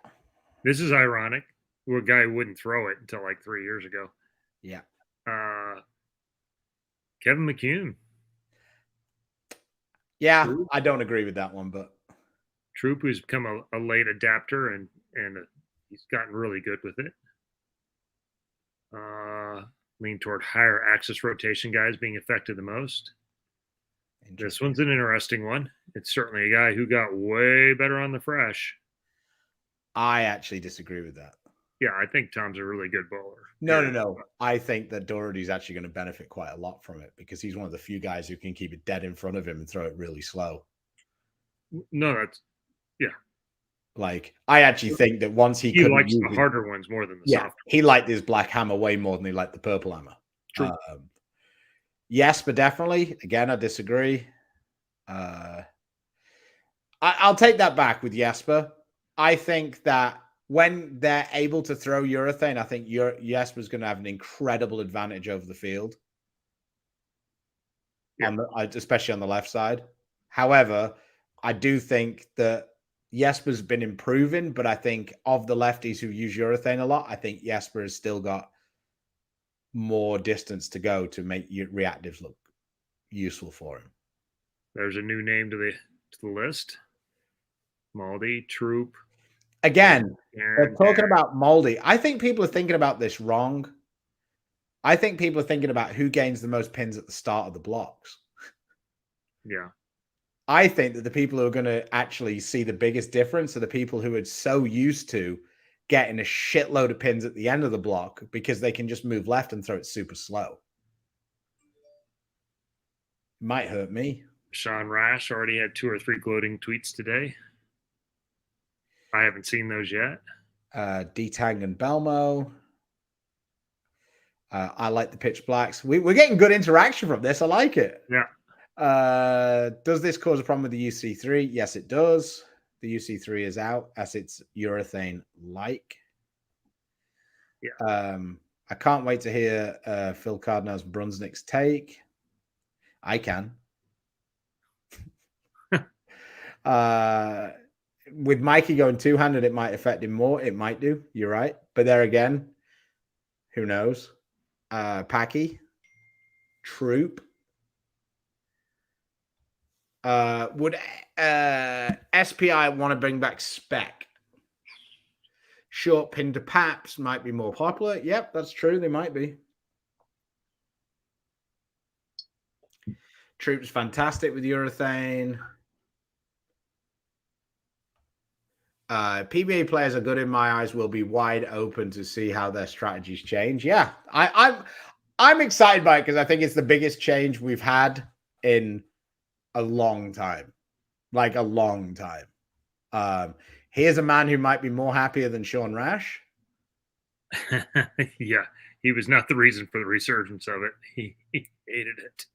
[SPEAKER 2] This is ironic. A guy who wouldn't throw it until like 3 years ago.
[SPEAKER 3] Yeah.
[SPEAKER 2] Kevin McCune.
[SPEAKER 3] Yeah, I don't agree with that one, but
[SPEAKER 2] Troop, who's become a late adapter and he's gotten really good with it. Lean toward higher axis rotation guys being affected the most. This one's an interesting one. It's certainly a guy who got way better on the fresh.
[SPEAKER 3] I actually disagree with that.
[SPEAKER 2] Yeah, I think Tom's a really good bowler.
[SPEAKER 3] No. I think that Doherty's actually going to benefit quite a lot from it because he's one of the few guys who can keep it dead in front of him and throw it really slow.
[SPEAKER 2] No, that's, yeah.
[SPEAKER 3] Like, I actually think that once he
[SPEAKER 2] likes the harder ones more than the soft.
[SPEAKER 3] He liked his black hammer way more than he liked the purple hammer.
[SPEAKER 2] True.
[SPEAKER 3] Yes, but definitely. Again, I disagree. I'll take that back with Jesper. I think that when they're able to throw urethane, I think Jesper's going to have an incredible advantage over the field, especially on the left side. However, I do think that Jesper's been improving, but I think of the lefties who use urethane a lot, I think Jesper has still got more distance to go to make reactives look useful for him.
[SPEAKER 2] There's a new name to the list. Maldy, Troop.
[SPEAKER 3] Again, they're talking about Moldy. I think people are thinking about this wrong. I think people are thinking about who gains the most pins at the start of the blocks.
[SPEAKER 2] Yeah.
[SPEAKER 3] I think that the people who are going to actually see the biggest difference are the people who are so used to getting a shitload of pins at the end of the block because they can just move left and throw it super slow. Might hurt me.
[SPEAKER 2] Sean Rash already had 2 or 3 gloating tweets today. I haven't seen those yet.
[SPEAKER 3] D-Tang and Belmo. I like the pitch blacks. We're getting good interaction from this. I like it.
[SPEAKER 2] Yeah.
[SPEAKER 3] Does this cause a problem with the UC3? Yes, it does. The UC3 is out as it's urethane-like.
[SPEAKER 2] Yeah.
[SPEAKER 3] I can't wait to hear Phil Cardinal's Brunsnick's take. I can. With Mikey going two-handed, it might affect him more. It might do. You're right. But there again, who knows? Packy, Troop. Would SPI want to bring back Spec? Short pin to Paps might be more popular. Yep, that's true. They might be. Troop's fantastic with urethane. PBA players are good in my eyes. Will be wide open to see how their strategies change. Yeah, I'm excited by it because I think it's the biggest change we've had in a long time, like a long time. Here's a man who might be more happier than Sean Rash.
[SPEAKER 2] Yeah, he was not the reason for the resurgence of it. He hated it.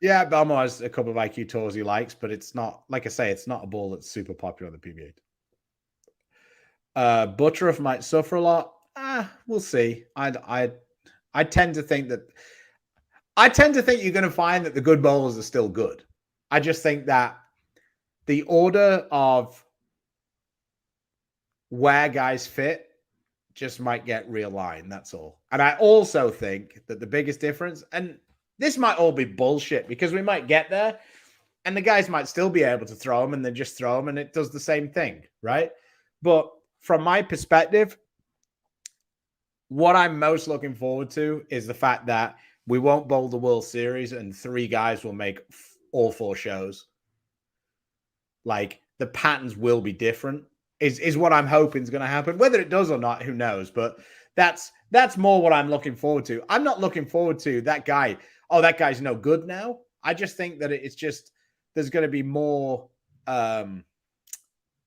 [SPEAKER 3] Yeah, Belmo has a couple of IQ tours he likes, but it's not, like I say, it's not a ball that's super popular on the PBA. Butteroff might suffer a lot. We'll see. I tend to think that you're going to find that the good bowlers are still good. I just think that the order of where guys fit just might get realigned. That's all. And I also think that the biggest difference, and this might all be bullshit because we might get there and the guys might still be able to throw them and then just throw them and it does the same thing, right? But from my perspective, what I'm most looking forward to is the fact that we won't bowl the World Series and 3 guys will make all 4 shows. Like, the patterns will be different is what I'm hoping is going to happen. Whether it does or not, who knows? But that's more what I'm looking forward to. I'm not looking forward to that guy. Oh, that guy's no good now. I just think that it's just there's going to be more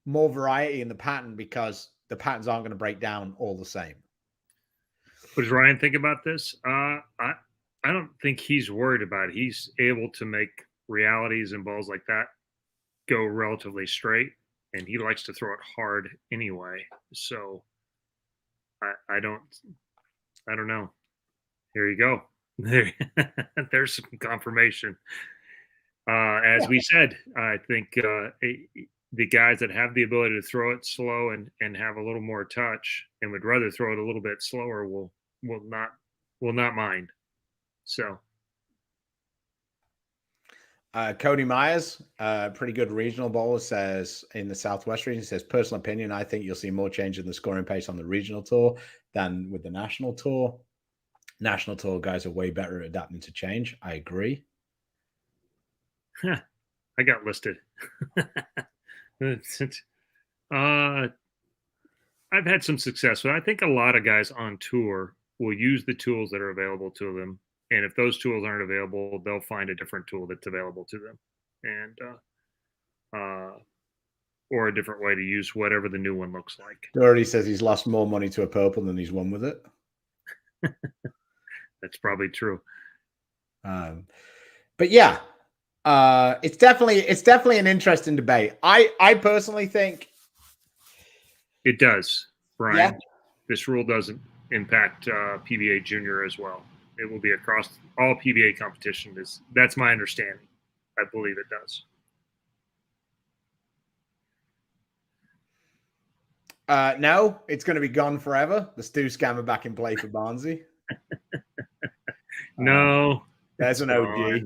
[SPEAKER 3] more variety in the pattern because the patterns aren't going to break down all the same.
[SPEAKER 2] What does Ryan think about this? I don't think he's worried about it. He's able to make realities and balls like that go relatively straight, and he likes to throw it hard anyway. So I don't know. Here you go. There's some confirmation. As we said, I think the guys that have the ability to throw it slow and have a little more touch and would rather throw it a little bit slower will not mind. So
[SPEAKER 3] Cody Myers, pretty good regional bowler, says in the Southwest region, says, personal opinion, I think you'll see more change in the scoring pace on the regional tour than with the national tour. National tour guys are way better at adapting to change. I agree.
[SPEAKER 2] I got listed. I've had some success, but I think a lot of guys on tour will use the tools that are available to them. And if those tools aren't available, they'll find a different tool that's available to them, and or a different way to use whatever the new one looks like.
[SPEAKER 3] Doherty says he's lost more money to a purple than he's won with it.
[SPEAKER 2] That's probably true.
[SPEAKER 3] But yeah, it's definitely an interesting debate. I personally think
[SPEAKER 2] it does, Brian.
[SPEAKER 3] Yeah.
[SPEAKER 2] This rule doesn't impact PBA Junior as well. It will be across all PBA competition. That's my understanding. I believe it does.
[SPEAKER 3] No, it's going to be gone forever. The Stu scammer back in play for Barnzy.
[SPEAKER 2] No,
[SPEAKER 3] there's an OG.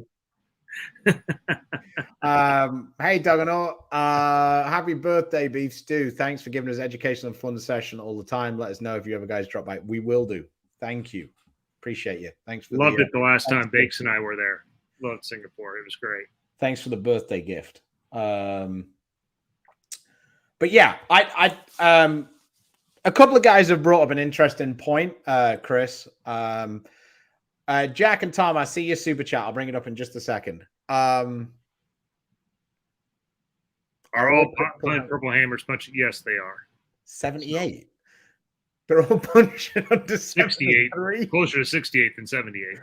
[SPEAKER 3] Hey, Dugganor. Happy birthday, Beef Stew. Thanks for giving us educational and fun session all the time. Let us know if you ever guys drop by. We will do. Thank you. Appreciate you. Thanks for
[SPEAKER 2] loved it the last time Bakes and I were there. Loved Singapore. It was great.
[SPEAKER 3] Thanks for the birthday gift. But yeah, I a couple of guys have brought up an interesting point, Chris. Jack and Tom, I see your super chat. I'll bring it up in just a second.
[SPEAKER 2] Are all playing Purple Hammers punching? Yes, they are. 78.
[SPEAKER 3] They're all punching under
[SPEAKER 2] 68. Closer to 68 than 78.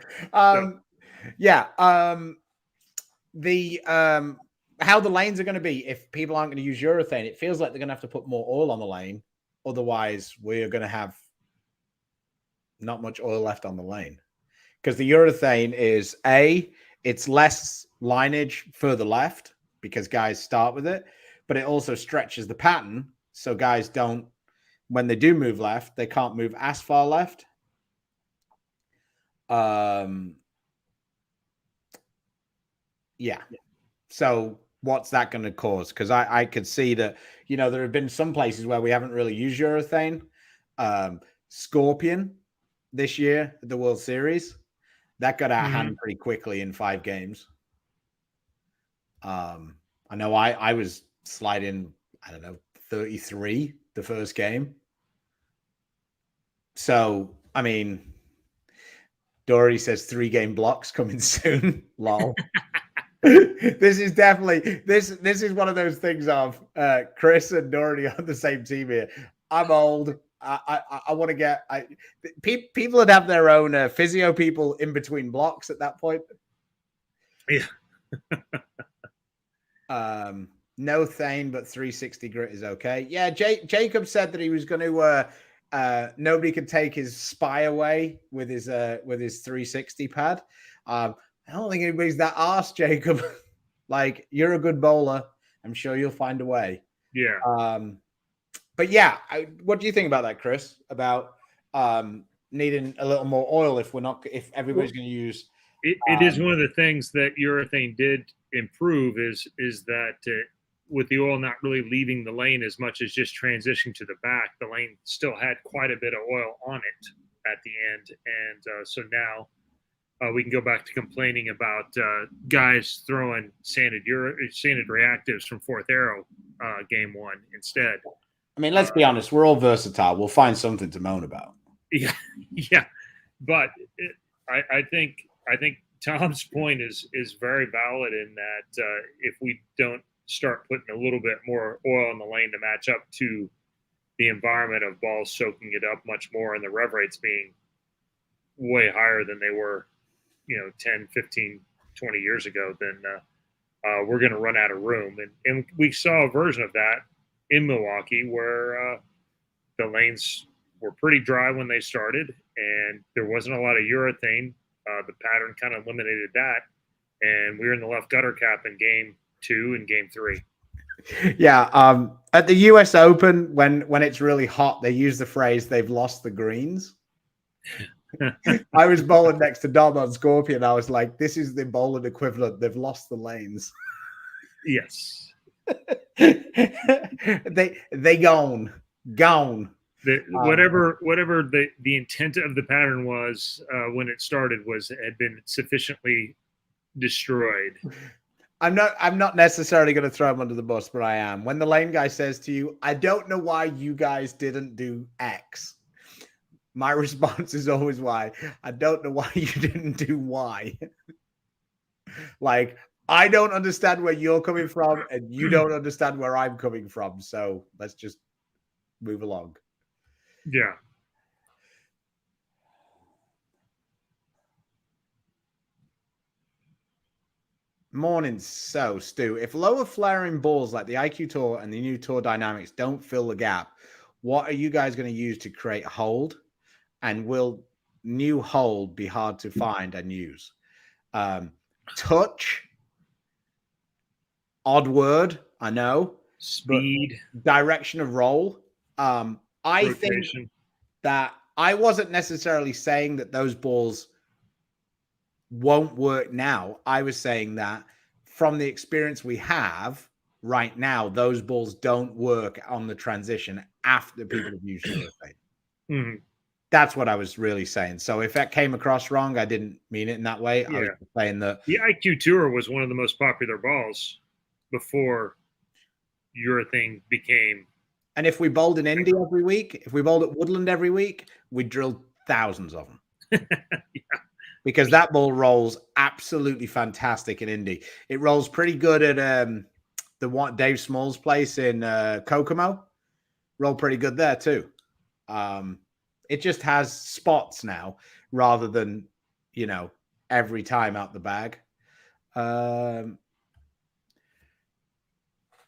[SPEAKER 3] Yeah. How the lanes are going to be if people aren't going to use urethane, it feels like they're going to have to put more oil on the lane. Otherwise, we're going to have not much oil left on the lane. Because the urethane is it's less lineage further left because guys start with it, but it also stretches the pattern. So guys don't, when they do move left, they can't move as far left. Yeah. So what's that going to cause? Because I could see that, there have been some places where we haven't really used urethane. Scorpion this year at the World Series, that got out of hand pretty quickly in 5 games. I know I was sliding, 33 the first game. So, I mean, Dory says 3-game blocks coming soon. Lol. This is definitely this is one of those things of Chris and Doherty on the same team here. I'm old. I want to get people that have their own physio people in between blocks at that point.
[SPEAKER 2] Yeah.
[SPEAKER 3] No Thane, but 360 grit is okay. Yeah, Jacob said that he was going to nobody could take his spy away with his 360 pad. I don't think anybody's that arse, Jacob. Like, you're a good bowler. I'm sure you'll find a way.
[SPEAKER 2] Yeah.
[SPEAKER 3] But yeah, what do you think about that, Chris? About needing a little more oil if everybody's going to use.
[SPEAKER 2] It is one of the things that urethane did improve is that with the oil not really leaving the lane as much as just transitioning to the back, the lane still had quite a bit of oil on it at the end, and so now. We can go back to complaining about guys throwing sanded reactives from Fourth Arrow game 1 instead.
[SPEAKER 3] I mean, let's be honest. We're all versatile. We'll find something to moan about.
[SPEAKER 2] Yeah, but I think Tom's point is very valid in that if we don't start putting a little bit more oil in the lane to match up to the environment of balls soaking it up much more and the rev rates being way higher than they were, 10, 15, 20 years ago, then we're going to run out of room. And we saw a version of that in Milwaukee where the lanes were pretty dry when they started and there wasn't a lot of urethane. The pattern kind of eliminated that. And we were in the left gutter cap in game 2 and game 3.
[SPEAKER 3] Yeah. At the US Open, when it's really hot, they use the phrase "they've lost the greens." I was bowling next to Dom on Scorpion. I was like, "This is the bowling equivalent. They've lost the lanes."
[SPEAKER 2] Yes.
[SPEAKER 3] they gone.
[SPEAKER 2] Whatever the intent of the pattern was when it started had been sufficiently destroyed.
[SPEAKER 3] I'm not necessarily going to throw him under the bus, but I am. When the lane guy says to you, "I don't know why you guys didn't do X," my response is always Y. I don't know why you didn't do Y. Like, I don't understand where you're coming from, and you don't understand where I'm coming from. So let's just move along.
[SPEAKER 2] Yeah.
[SPEAKER 3] Morning. So, Stu, if lower flaring balls like the IQ Tour and the new Tour Dynamics don't fill the gap, what are you guys going to use to create hold? And will new hold be hard to find and use? Touch, odd word, I know.
[SPEAKER 2] Speed,
[SPEAKER 3] direction of roll. I
[SPEAKER 2] rotation.
[SPEAKER 3] think that I wasn't necessarily saying that those balls won't work now. I was saying that from the experience we have right now, those balls don't work on the transition after people have used urethane.
[SPEAKER 2] Mm-hmm.
[SPEAKER 3] That's what I was really saying. So if that came across wrong, I didn't mean it in that way.
[SPEAKER 2] Yeah.
[SPEAKER 3] I was saying that
[SPEAKER 2] the IQ Tour was one of the most popular balls before urethane became.
[SPEAKER 3] And if we bowled in Indy every week, if we bowled at Woodland every week, we'd drill thousands of them.
[SPEAKER 2] Yeah.
[SPEAKER 3] Because that ball rolls absolutely fantastic in Indy. It rolls pretty good at the one Dave Small's place in Kokomo. Roll pretty good there too. It just has spots now rather than, every time out the bag.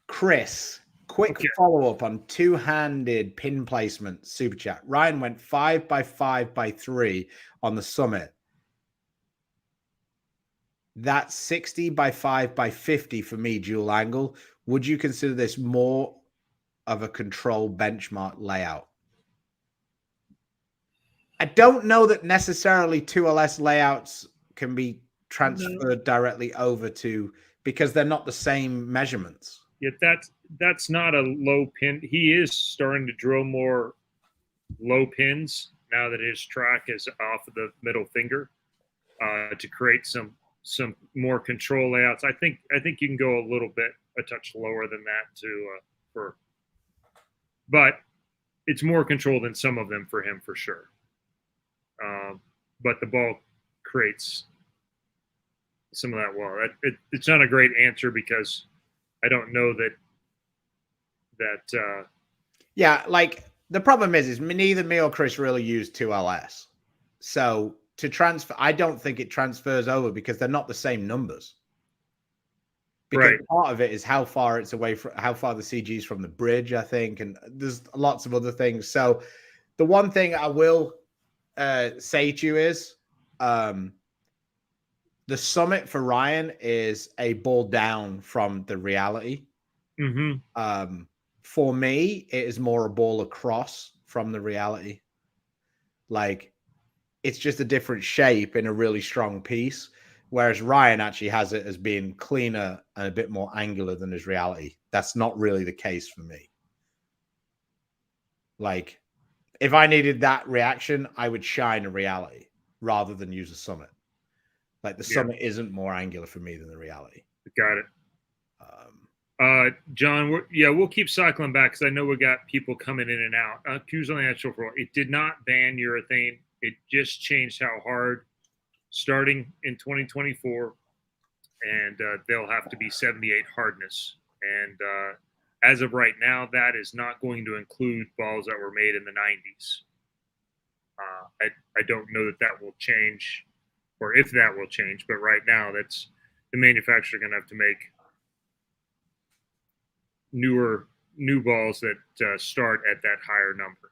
[SPEAKER 3] Chris, quick follow-up on two-handed pin placement super chat. Ryan went 5x5x3 on the summit. That's 60 by 5 by 50 for me, dual angle. Would you consider this more of a control benchmark layout? I don't know that necessarily 2LS layouts can be transferred directly over to, because they're not the same measurements.
[SPEAKER 2] Yet that's not a low pin. He is starting to drill more low pins now that his track is off of the middle finger to create some more control layouts. I think you can go a touch lower than that but it's more control than some of them for him for sure. But the ball creates some of that well. It's not a great answer because I don't know that.
[SPEAKER 3] Yeah, like the problem is neither me or Chris really use 2LS. So to transfer, I don't think it transfers over because they're not the same numbers. Because part of it is how far it's away from, how far the CG is from the bridge, I think, and there's lots of other things. So the one thing I will say to you is the summit for Ryan is a ball down from the reality.
[SPEAKER 2] Mm-hmm.
[SPEAKER 3] For me, it is more a ball across from the reality. Like, it's just a different shape in a really strong piece. Whereas Ryan actually has it as being cleaner and a bit more angular than his reality. That's not really the case for me. Like, if I needed that reaction, I would shine a reality rather than use a summit. Like, the summit isn't more angular for me than the reality.
[SPEAKER 2] Got it. John, we'll keep cycling back because I know we got people coming in and out. Q's on the natural floor. It did not ban urethane. It just changed how hard starting in 2024, and they'll have to be 78 hardness And as of right now, that is not going to include balls that were made in the 90s. I don't know that will change, or if that will change, but right now, that's the manufacturer going to have to make new balls that start at that higher number.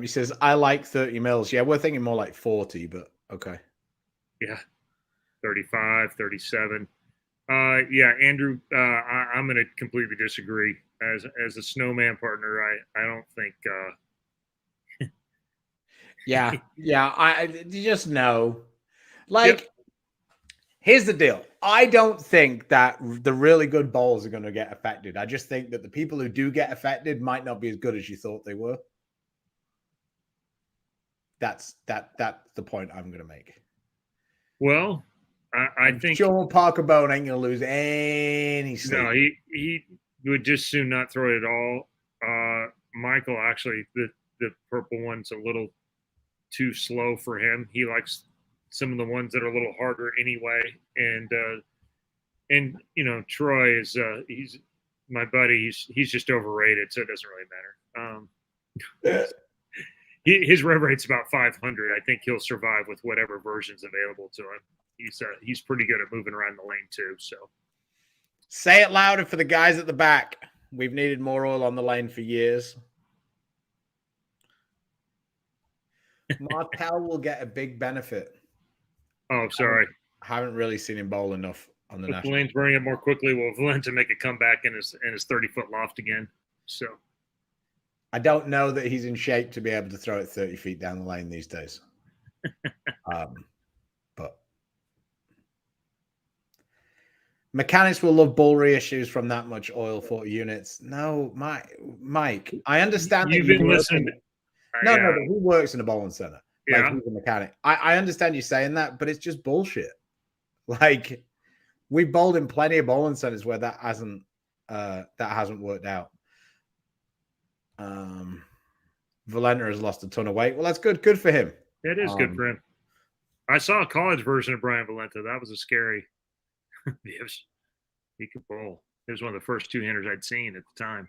[SPEAKER 3] He says, I like 30 mils. Yeah, we're thinking more like 40, but okay.
[SPEAKER 2] Yeah, 35, 37. Yeah, Andrew, I'm going to completely disagree. As a snowman partner, I don't think.
[SPEAKER 3] Yeah, you just know. Like, yep. Here's the deal. I don't think that the really good balls are going to get affected. I just think that the people who do get affected might not be as good as you thought they were. That's the point I'm going to make.
[SPEAKER 2] Well, I think
[SPEAKER 3] sure Parker Bone ain't going to lose any sleep.
[SPEAKER 2] No, he would just soon not throw it at all. Michael, actually, the purple one's a little too slow for him. He likes some of the ones that are a little harder anyway. And you know, Troy is he's my buddy. He's just overrated, so it doesn't really matter. His rev rate's about 500. I think he'll survive with whatever version's available to him. He's pretty good at moving around the lane too. So
[SPEAKER 3] say it louder for the guys at the back. We've needed more oil on the lane for years. Martel will get a big benefit.
[SPEAKER 2] Oh, sorry.
[SPEAKER 3] Haven't really seen him bowl enough on the national.
[SPEAKER 2] Lane's burning it more quickly. Will Valenta make a comeback in his 30-foot loft again? So
[SPEAKER 3] I don't know that he's in shape to be able to throw it 30 feet down the lane these days. But mechanics will love bull reissues from that much oil 40 units. No, Mike, I understand
[SPEAKER 2] you've been listening.
[SPEAKER 3] No, but he works in a bowling center. Like, he's a mechanic. I understand you saying that, but it's just bullshit. Like, we've bowled in plenty of bowling centers where that hasn't worked out. Valenta has lost a ton of weight. Well, that's good. Good for him.
[SPEAKER 2] It is good for him. I saw a college version of Brian Valenta. That was a scary. He could bowl. It was one of the first two-handers I'd seen at the time.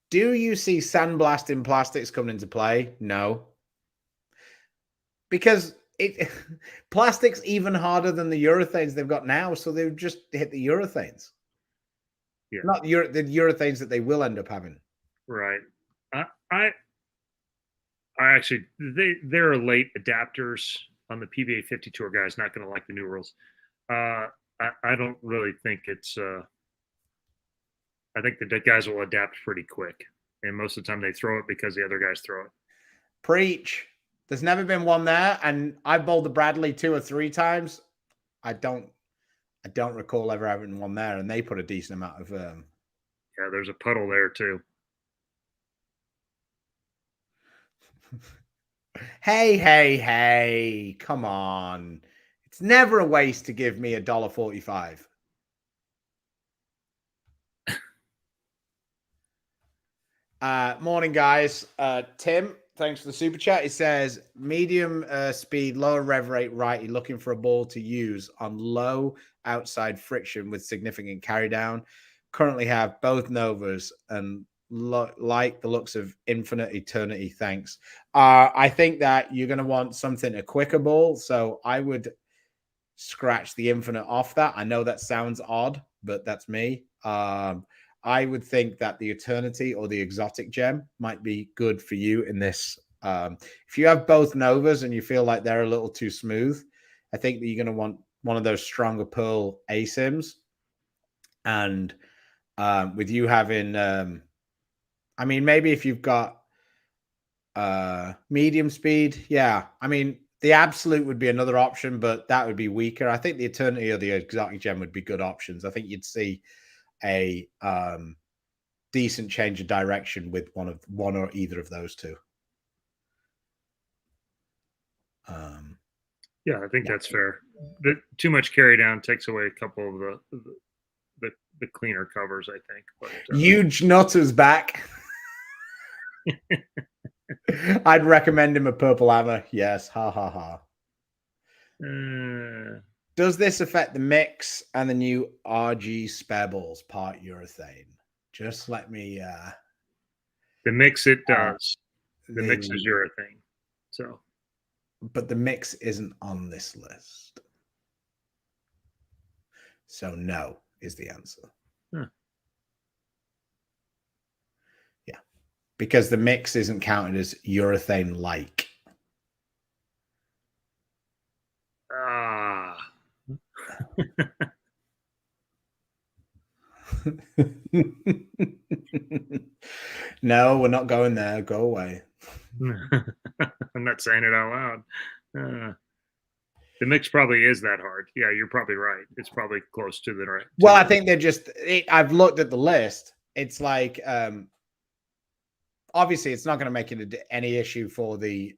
[SPEAKER 3] Do you see sandblasting plastics coming into play? No. Because plastic's even harder than the urethanes they've got now, so they've just hit the urethanes. Yeah. Not the urethanes that they will end up having.
[SPEAKER 2] Right. I actually, there are late adapters on the PBA 50 Tour guys not going to like the new rules. I don't really think it's I think the guys will adapt pretty quick, and most of the time they throw it because the other guys throw it.
[SPEAKER 3] Preach. There's never been one there, and I bowled the Bradley 2 or 3 times. I don't recall ever having one there, and they put a decent amount of.
[SPEAKER 2] Yeah, there's a puddle there too.
[SPEAKER 3] Hey! Come on! It's never a waste to give me $1.45. Morning, guys. Tim, thanks for the super chat. He says, medium speed, lower rev rate righty, looking for a ball to use on low outside friction with significant carry down. Currently have both Novas and like the looks of Infinite Eternity. Thanks. I think that you're going to want something, a quicker ball. So I would scratch the Infinite off that. I know that sounds odd, but that's me. I would think that the Eternity or the Exotic Gem might be good for you in this. If you have both Novas and you feel like they're a little too smooth, I think that you're going to want one of those stronger Pearl ASIMs. And with you having, I mean, maybe if you've got medium speed, yeah. I mean, the Absolute would be another option, but that would be weaker. I think the Eternity or the Exotic Gem would be good options. I think you'd see a decent change of direction with one or either of those two.
[SPEAKER 2] Yeah, I think that's fair. Too much carry down takes away a couple of the cleaner covers, I think. But,
[SPEAKER 3] Huge Nutter's back. I'd recommend him a purple hammer. Yes. Ha ha ha. Does this affect the mix and the new RG spare balls part urethane? Just let me.
[SPEAKER 2] The mix it does. The mix is urethane. So,
[SPEAKER 3] but the mix isn't on this list. So no is the answer.
[SPEAKER 2] Huh.
[SPEAKER 3] Yeah, because the mix isn't counted as urethane like.
[SPEAKER 2] Ah.
[SPEAKER 3] No, we're not going there. Go away.
[SPEAKER 2] I'm not saying it out loud. The mix probably is that hard. Yeah, you're probably right. It's probably close to the right.
[SPEAKER 3] Well, I think they're just. I've looked at the list. It's like, obviously, it's not going to make it any issue for the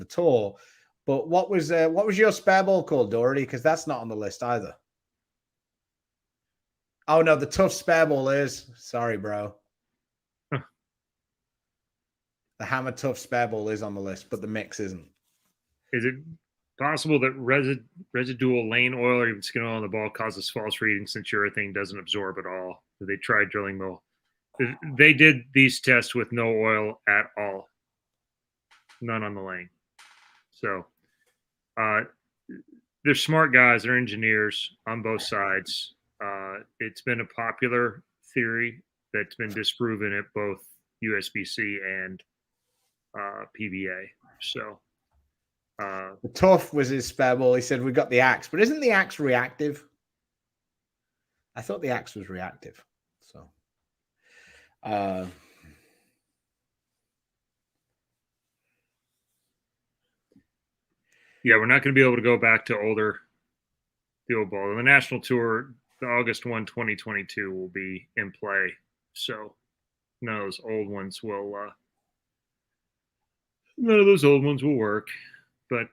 [SPEAKER 3] tour. But what was your spare ball called, Doherty? Because that's not on the list either. Oh no, the tough spare ball is. Sorry, bro.
[SPEAKER 2] Huh.
[SPEAKER 3] The hammer tough spare ball is on the list, but the mix isn't.
[SPEAKER 2] Is it possible that residual lane oil or even skin oil on the ball causes false reading since urethane doesn't absorb at all? They tried drilling the. They did these tests with no oil at all, none on the lane. So, they're smart guys. They're engineers on both sides. It's been a popular theory that's been disproven at both USBC and PBA. So.
[SPEAKER 3] The tough was his spare ball. He said we got the axe, but isn't the axe reactive? I thought the axe was reactive. So,
[SPEAKER 2] yeah, we're not going to be able to go back to the old ball. The national tour, the August 1, 2022 will be in play. So none of those old ones will work. But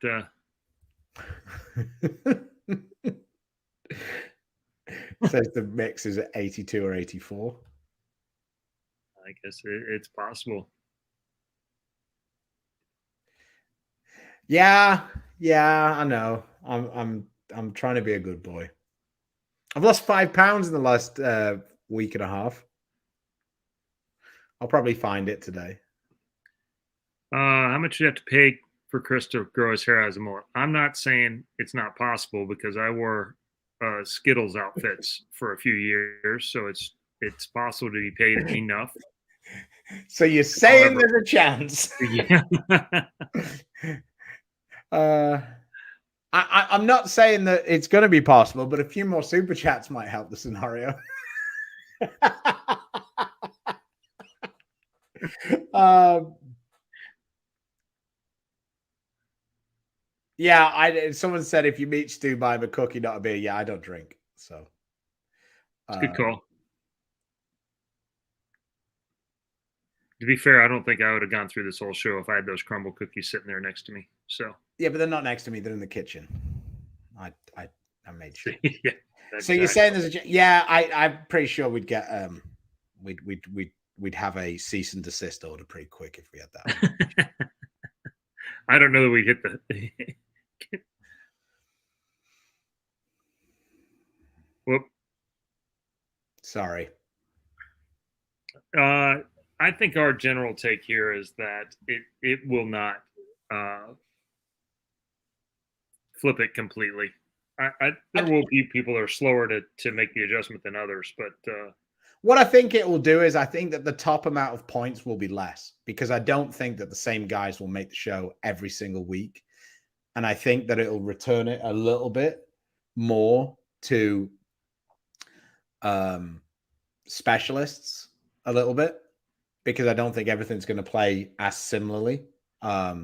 [SPEAKER 3] says the mix is at 82 or 84.
[SPEAKER 2] I guess it's possible.
[SPEAKER 3] Yeah, I know. I'm trying to be a good boy. I've lost 5 pounds in the last week and a half. I'll probably find it today.
[SPEAKER 2] How much do you have to pay for Chris to grow his hair as a mullet? I'm not saying it's not possible because I wore Skittles outfits for a few years, so it's possible to be paid enough.
[SPEAKER 3] So you're saying there's a chance?
[SPEAKER 2] Yeah.
[SPEAKER 3] I'm not saying that it's going to be possible, but a few more super chats might help the scenario. Yeah, someone said if you meet Stu, buy him a cookie, not a beer. Yeah, I don't drink, so
[SPEAKER 2] it's a good call. To be fair, I don't think I would have gone through this whole show if I had those crumble cookies sitting there next to me. So
[SPEAKER 3] yeah, but they're not next to me; they're in the kitchen. I made sure.
[SPEAKER 2] Yeah.
[SPEAKER 3] Exactly. So you're saying there's a I'm pretty sure we'd get we'd have a cease and desist order pretty quick if we had that.
[SPEAKER 2] I don't know that we hit the. Whoop.
[SPEAKER 3] Sorry.
[SPEAKER 2] I think our general take here is that it will not flip it completely. There will be people that are slower to make the adjustment than others, but
[SPEAKER 3] what I think it will do is I think that the top amount of points will be less because I don't think that the same guys will make the show every single week. And I think that it'll return it a little bit more to specialists a little bit because I don't think everything's going to play as similarly. But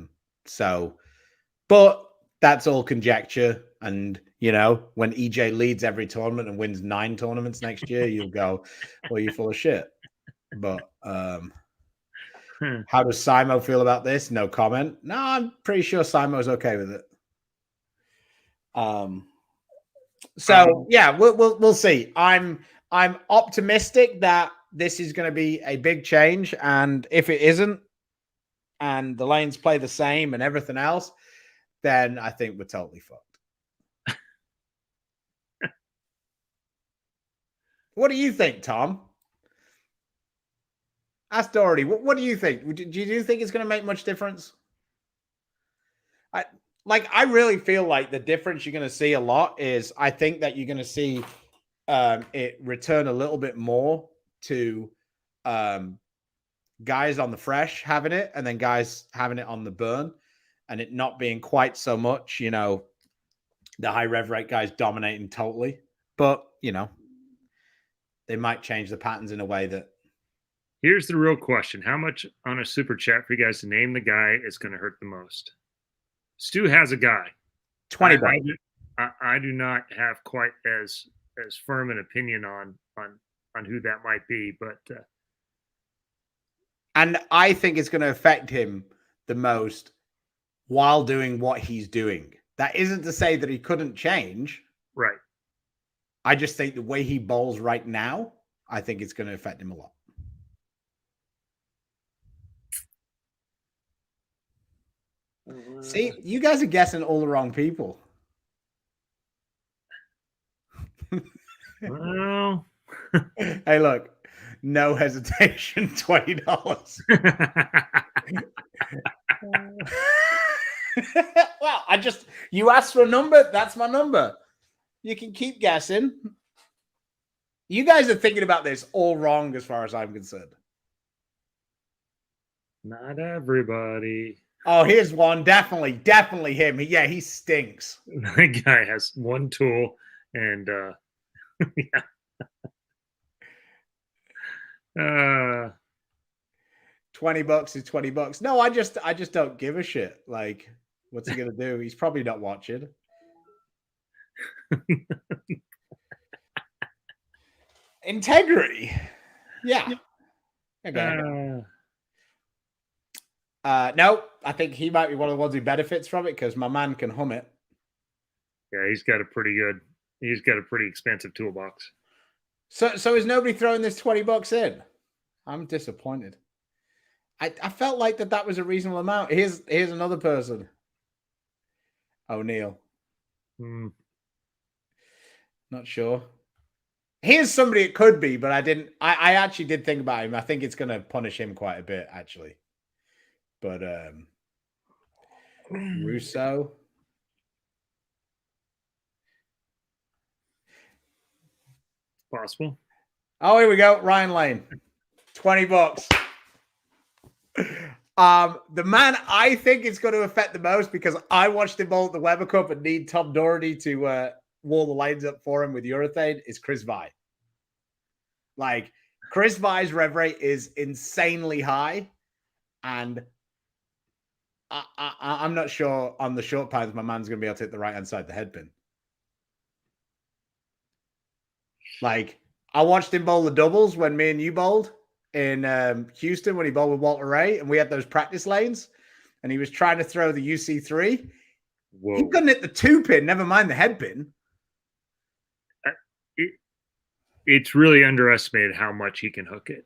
[SPEAKER 3] that's all conjecture. And, you know, when EJ leads every tournament and wins 9 tournaments next year, you'll go, well, you're full of shit. But how does Simo feel about this? No comment. No, I'm pretty sure Simo's okay with it. So yeah, we'll see. I'm optimistic that this is going to be a big change, and if it isn't, and the lanes play the same and everything else, then I think we're totally fucked. What do you think, Tom? Ask Doherty. What do you think? Do you think it's going to make much difference? I really feel like the difference you're going to see a lot is I think that you're going to see it return a little bit more to guys on the fresh having it and then guys having it on the burn, and it not being quite so much, the high rev rate guys dominating totally. But, they might change the patterns in a way that.
[SPEAKER 2] Here's the real question. How much on a super chat for you guys to name the guy is going to hurt the most? Stu has a guy.
[SPEAKER 3] 20 bucks.
[SPEAKER 2] I do not have quite as firm an opinion on who that might be, but
[SPEAKER 3] and I think it's going to affect him the most while doing what he's doing. That isn't to say that he couldn't change.
[SPEAKER 2] Right.
[SPEAKER 3] I just think the way he bowls right now, I think it's going to affect him a lot. See, you guys are guessing all the wrong people.
[SPEAKER 2] Well,
[SPEAKER 3] hey, look, no hesitation, $20. Well, you asked for a number, that's my number. You can keep guessing. You guys are thinking about this all wrong as far as I'm concerned.
[SPEAKER 2] Not everybody.
[SPEAKER 3] Oh, here's one. Definitely him. Yeah, he stinks.
[SPEAKER 2] That guy has one tool and yeah.
[SPEAKER 3] $20 is $20. No, I just don't give a shit. Like, what's he gonna do? He's probably not watching. Integrity. Yeah. Okay. No, I think he might be one of the ones who benefits from it because my man can hum it.
[SPEAKER 2] Yeah, he's got a pretty expensive toolbox.
[SPEAKER 3] So is nobody throwing this $20 in? I'm disappointed. I felt like that was a reasonable amount. Here's another person. O'Neill. Not sure. Here's somebody it could be, but I actually did think about him. I think it's going to punish him quite a bit, actually. But Russo.
[SPEAKER 2] Possible.
[SPEAKER 3] Oh, here we go. Ryan Lane. $20. The man I think it's going to affect the most because I watched him bowl at the Weber Cup and need Tom Doherty to wall the lanes up for him with urethane is Chris Vi. Like, Chris Vi's rev rate is insanely high, and I'm not sure on the short pans my man's going to be able to hit the right-hand side of the headpin. Like, I watched him bowl the doubles when me and you bowled in Houston when he bowled with Walter Ray, and we had those practice lanes, and he was trying to throw the UC3. Whoa. He couldn't hit the 2-pin, never mind the headpin.
[SPEAKER 2] It's really underestimated how much he can hook it.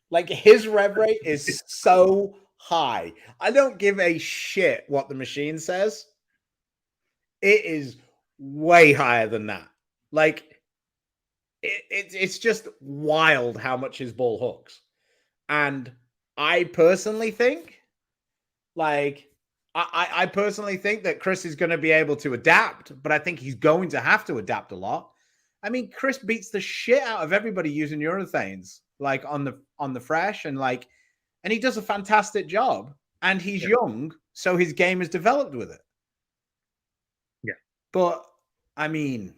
[SPEAKER 3] Like, his rev rate is so high. I don't give a shit what the machine says. It is way higher than that. Like, it's just wild how much his ball hooks. And I personally think, I personally think that Chris is going to be able to adapt, but I think he's going to have to adapt a lot. I mean, Chris beats the shit out of everybody using urethanes, like on the fresh, and he does a fantastic job. And he's young, so his game is developed with it.
[SPEAKER 2] Yeah.
[SPEAKER 3] But I mean,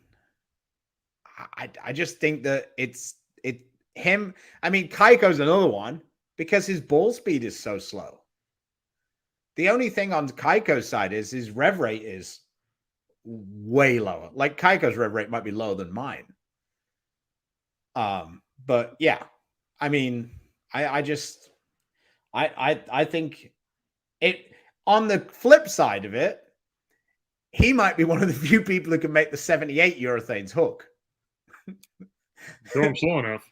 [SPEAKER 3] I just think that him. I mean, Kaiko's another one because his ball speed is so slow. The only thing on Kaiko's side is his rev rate is way lower. Like, Kaiko's rev rate might be lower than mine. But yeah, I mean, I think it, on the flip side of it, he might be one of the few people who can make the 78 urethanes hook.
[SPEAKER 2] Throw him slow enough.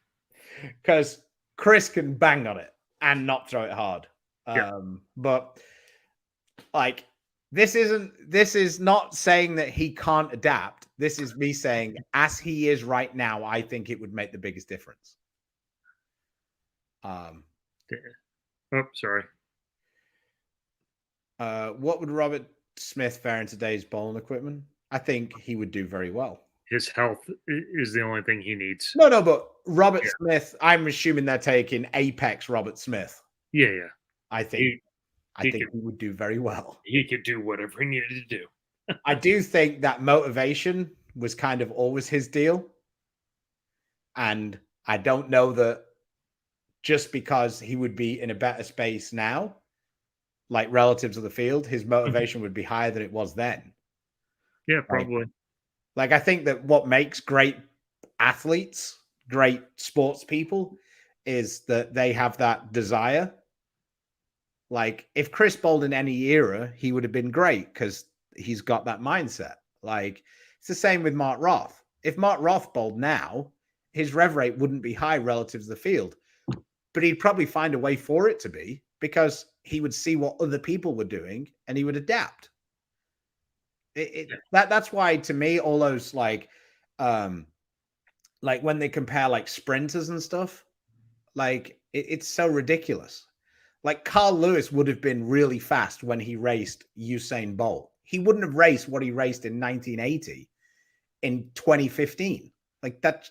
[SPEAKER 3] Because Chris can bang on it and not throw it hard. But like, this is not saying that he can't adapt. This is me saying, as he is right now, I think it would make the biggest difference.
[SPEAKER 2] Oh, sorry.
[SPEAKER 3] What would Robert Smith fare in today's bowling equipment? I think he would do very well.
[SPEAKER 2] His health is the only thing he needs.
[SPEAKER 3] No, but Robert Smith, I'm assuming they're taking Apex Robert Smith.
[SPEAKER 2] Yeah.
[SPEAKER 3] I think he would do very well.
[SPEAKER 2] He could do whatever he needed to do.
[SPEAKER 3] I do think that motivation was kind of always his deal. And I don't know that just because he would be in a better space now, like relative to the field, his motivation would be higher than it was then.
[SPEAKER 2] Yeah, probably.
[SPEAKER 3] Right? Like, I think that what makes great athletes, great sports people, is that they have that desire. Like, if Chris bowled in any era, he would have been great because he's got that mindset. Like, it's the same with Mark Roth. If Mark Roth bowled now, his rev rate wouldn't be high relative to the field, but he'd probably find a way for it to be because he would see what other people were doing and he would adapt. That's why, to me, all those like when they compare like sprinters and stuff, like it's so ridiculous. Like, Carl Lewis would have been really fast when he raced Usain Bolt. He wouldn't have raced what he raced in 1980 in 2015. Like, that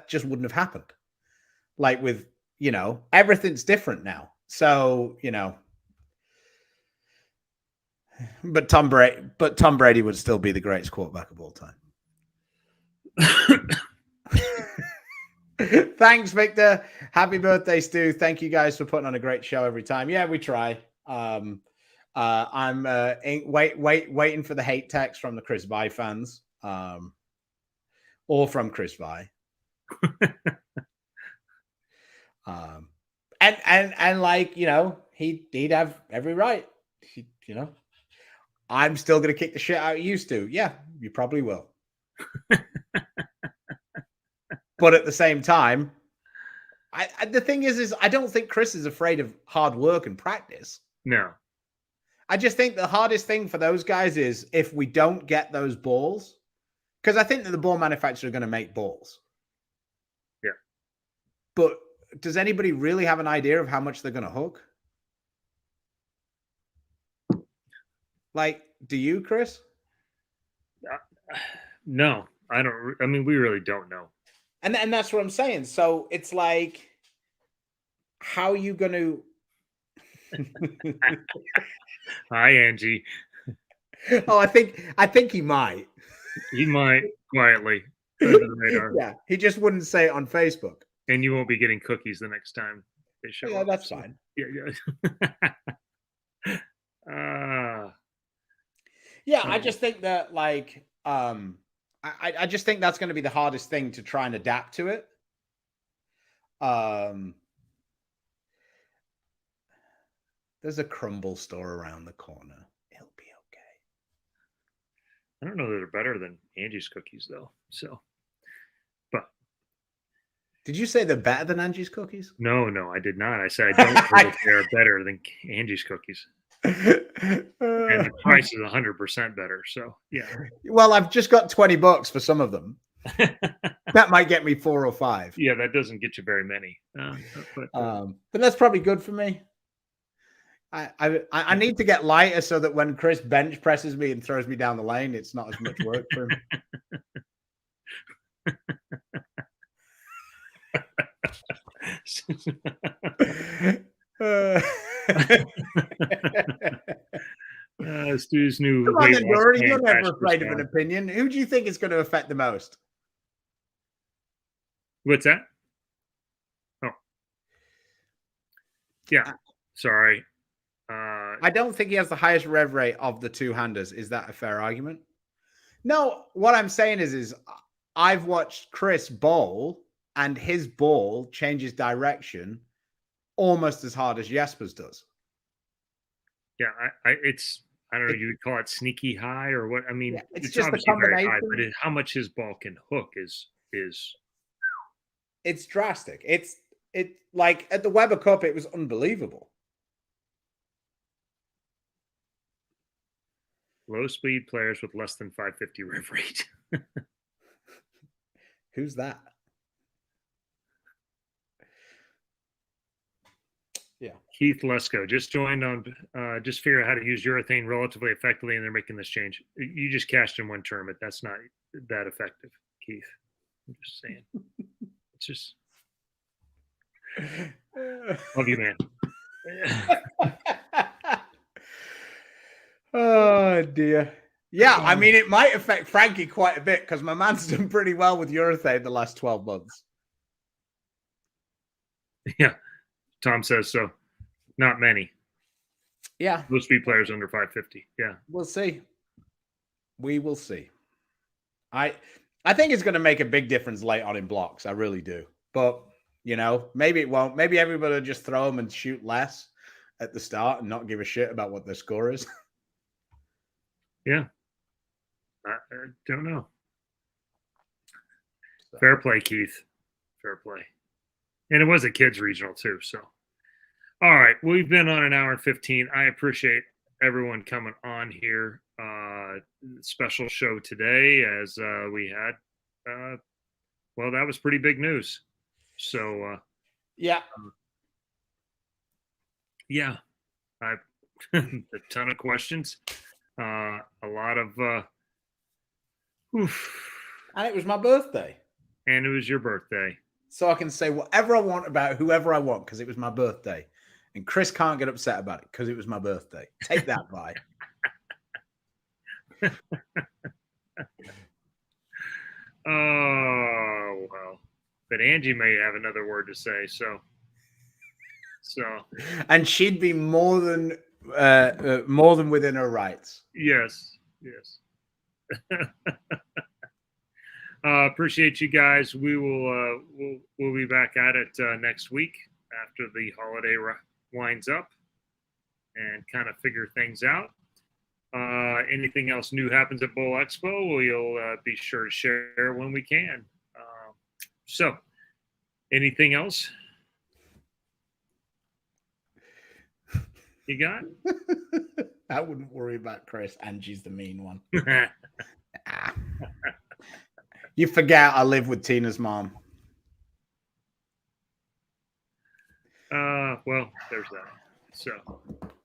[SPEAKER 3] just wouldn't have happened. Like, with, everything's different now. So, but Tom Brady would still be the greatest quarterback of all time. Thanks, Victor. Happy birthday, Stu. Thank you guys for putting on a great show every time. Yeah, we try. I'm waiting for the hate text from the Chris Vi fans, or from Chris Vi. And like, he'd have every right. I'm still gonna kick the shit out of you, Stu. Yeah, you probably will. But at the same time, the thing is I don't think Chris is afraid of hard work and practice.
[SPEAKER 2] No.
[SPEAKER 3] I just think the hardest thing for those guys is if we don't get those balls, because I think that the ball manufacturers are going to make balls.
[SPEAKER 2] Yeah.
[SPEAKER 3] But does anybody really have an idea of how much they're going to hook? Like, do you, Chris?
[SPEAKER 2] No, I don't. I mean, we really don't know.
[SPEAKER 3] And that's what I'm saying. So it's like, how are you going to?
[SPEAKER 2] Hi, Angie.
[SPEAKER 3] Oh, I think he might.
[SPEAKER 2] He might quietly under the radar.
[SPEAKER 3] Yeah, he just wouldn't say it on Facebook.
[SPEAKER 2] And you won't be getting cookies the next time they show up.
[SPEAKER 3] Yeah, that's fine.
[SPEAKER 2] Yeah.
[SPEAKER 3] Yeah, I just think that, like, I just think that's going to be the hardest thing to try and adapt to it. There's a crumble store around the corner. It'll be okay.
[SPEAKER 2] I don't know that they're better than Angie's cookies, though. So, but
[SPEAKER 3] did you say they're better than Angie's cookies?
[SPEAKER 2] No, I did not. I said I don't think they're better than Angie's cookies. And the price is 100% better. So, yeah.
[SPEAKER 3] Well, I've just got $20 for some of them. That might get me 4 or 5.
[SPEAKER 2] Yeah, that doesn't get you very many.
[SPEAKER 3] But that's probably good for me. I need to get lighter so that when Chris bench presses me and throws me down the lane, it's not as much work for
[SPEAKER 2] him. Stu's new.
[SPEAKER 3] Come on, then, Dory. You're never afraid of an opinion. Who do you think is going to affect the most?
[SPEAKER 2] What's that? Oh, yeah. Sorry.
[SPEAKER 3] I don't think he has the highest rev rate of the two-handers. Is that a fair argument? No, what I'm saying is I've watched Chris bowl and his ball changes direction almost as hard as Jesper's does.
[SPEAKER 2] Yeah, I don't know, you would call it sneaky high or what? I mean,
[SPEAKER 3] yeah, it's
[SPEAKER 2] just
[SPEAKER 3] obviously very high,
[SPEAKER 2] but how much his ball can hook is
[SPEAKER 3] it's drastic. It like at the Weber Cup, it was unbelievable.
[SPEAKER 2] Low speed players with less than 550 rev rate.
[SPEAKER 3] Who's that? Yeah.
[SPEAKER 2] Keith Lesko just joined on, just figure out how to use urethane relatively effectively, and they're making this change. You just cashed in one tournament. That's not that effective, Keith. I'm just saying. It's just, love you, man.
[SPEAKER 3] Oh dear. Yeah, I mean, it might affect Frankie quite a bit because my man's done pretty well with urethane the last 12 months.
[SPEAKER 2] Yeah, Tom says so. Not many.
[SPEAKER 3] Yeah,
[SPEAKER 2] Low speed players under 550. Yeah,
[SPEAKER 3] we'll see. We will see. I think it's going to make a big difference late on in blocks. I really do. But, you know, maybe it won't. Maybe everybody will just throw them and shoot less at the start and not give a shit about what their score is.
[SPEAKER 2] yeah. I don't know. So. Fair play, Keith. Fair play. And it was a kids regional too. So, all right, we've been on an hour and 15. I appreciate everyone coming on here. Special show today as we had. Well, that was pretty big news. So,
[SPEAKER 3] yeah,
[SPEAKER 2] yeah, I've a ton of questions. A lot of.
[SPEAKER 3] And it was my birthday.
[SPEAKER 2] And it was your birthday.
[SPEAKER 3] So I can say whatever I want about whoever I want because it was my birthday. And Chris can't get upset about it because it was my birthday. Take that, Vi.
[SPEAKER 2] Oh, well. But Angie may have another word to say, so.
[SPEAKER 3] And she'd be more than within her rights.
[SPEAKER 2] Yes. Appreciate you guys. We will we'll be back at it next week after the holiday winds up and kind of figure things out. Anything else new happens at Bowl Expo, we'll be sure to share when we can. So, anything else you got?
[SPEAKER 3] I wouldn't worry about Chris. Angie's the mean one. You forget I live with Tina's mom.
[SPEAKER 2] Well, there's that.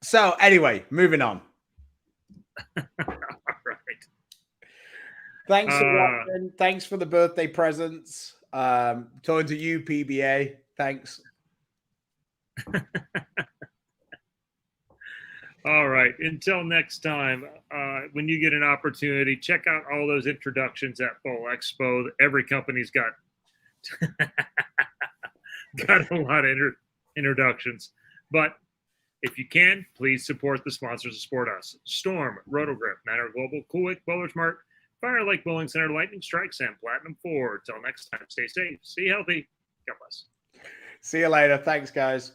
[SPEAKER 2] So
[SPEAKER 3] anyway, moving on.
[SPEAKER 2] All right.
[SPEAKER 3] Thanks for watching. Thanks for the birthday presents. Talking to you, PBA. Thanks.
[SPEAKER 2] All right. Until next time, when you get an opportunity, check out all those introductions at Bowl Expo. Every company's got got a lot of introductions. But if you can, please support the sponsors that support us. Storm, Rotogrip, Manor Global, Coolwick, Bowlers Mart, Fire Lake Bowling Center, Lightning Strikes, and Platinum Ford. Until next time, stay safe, stay healthy. God bless.
[SPEAKER 3] See you later. Thanks, guys.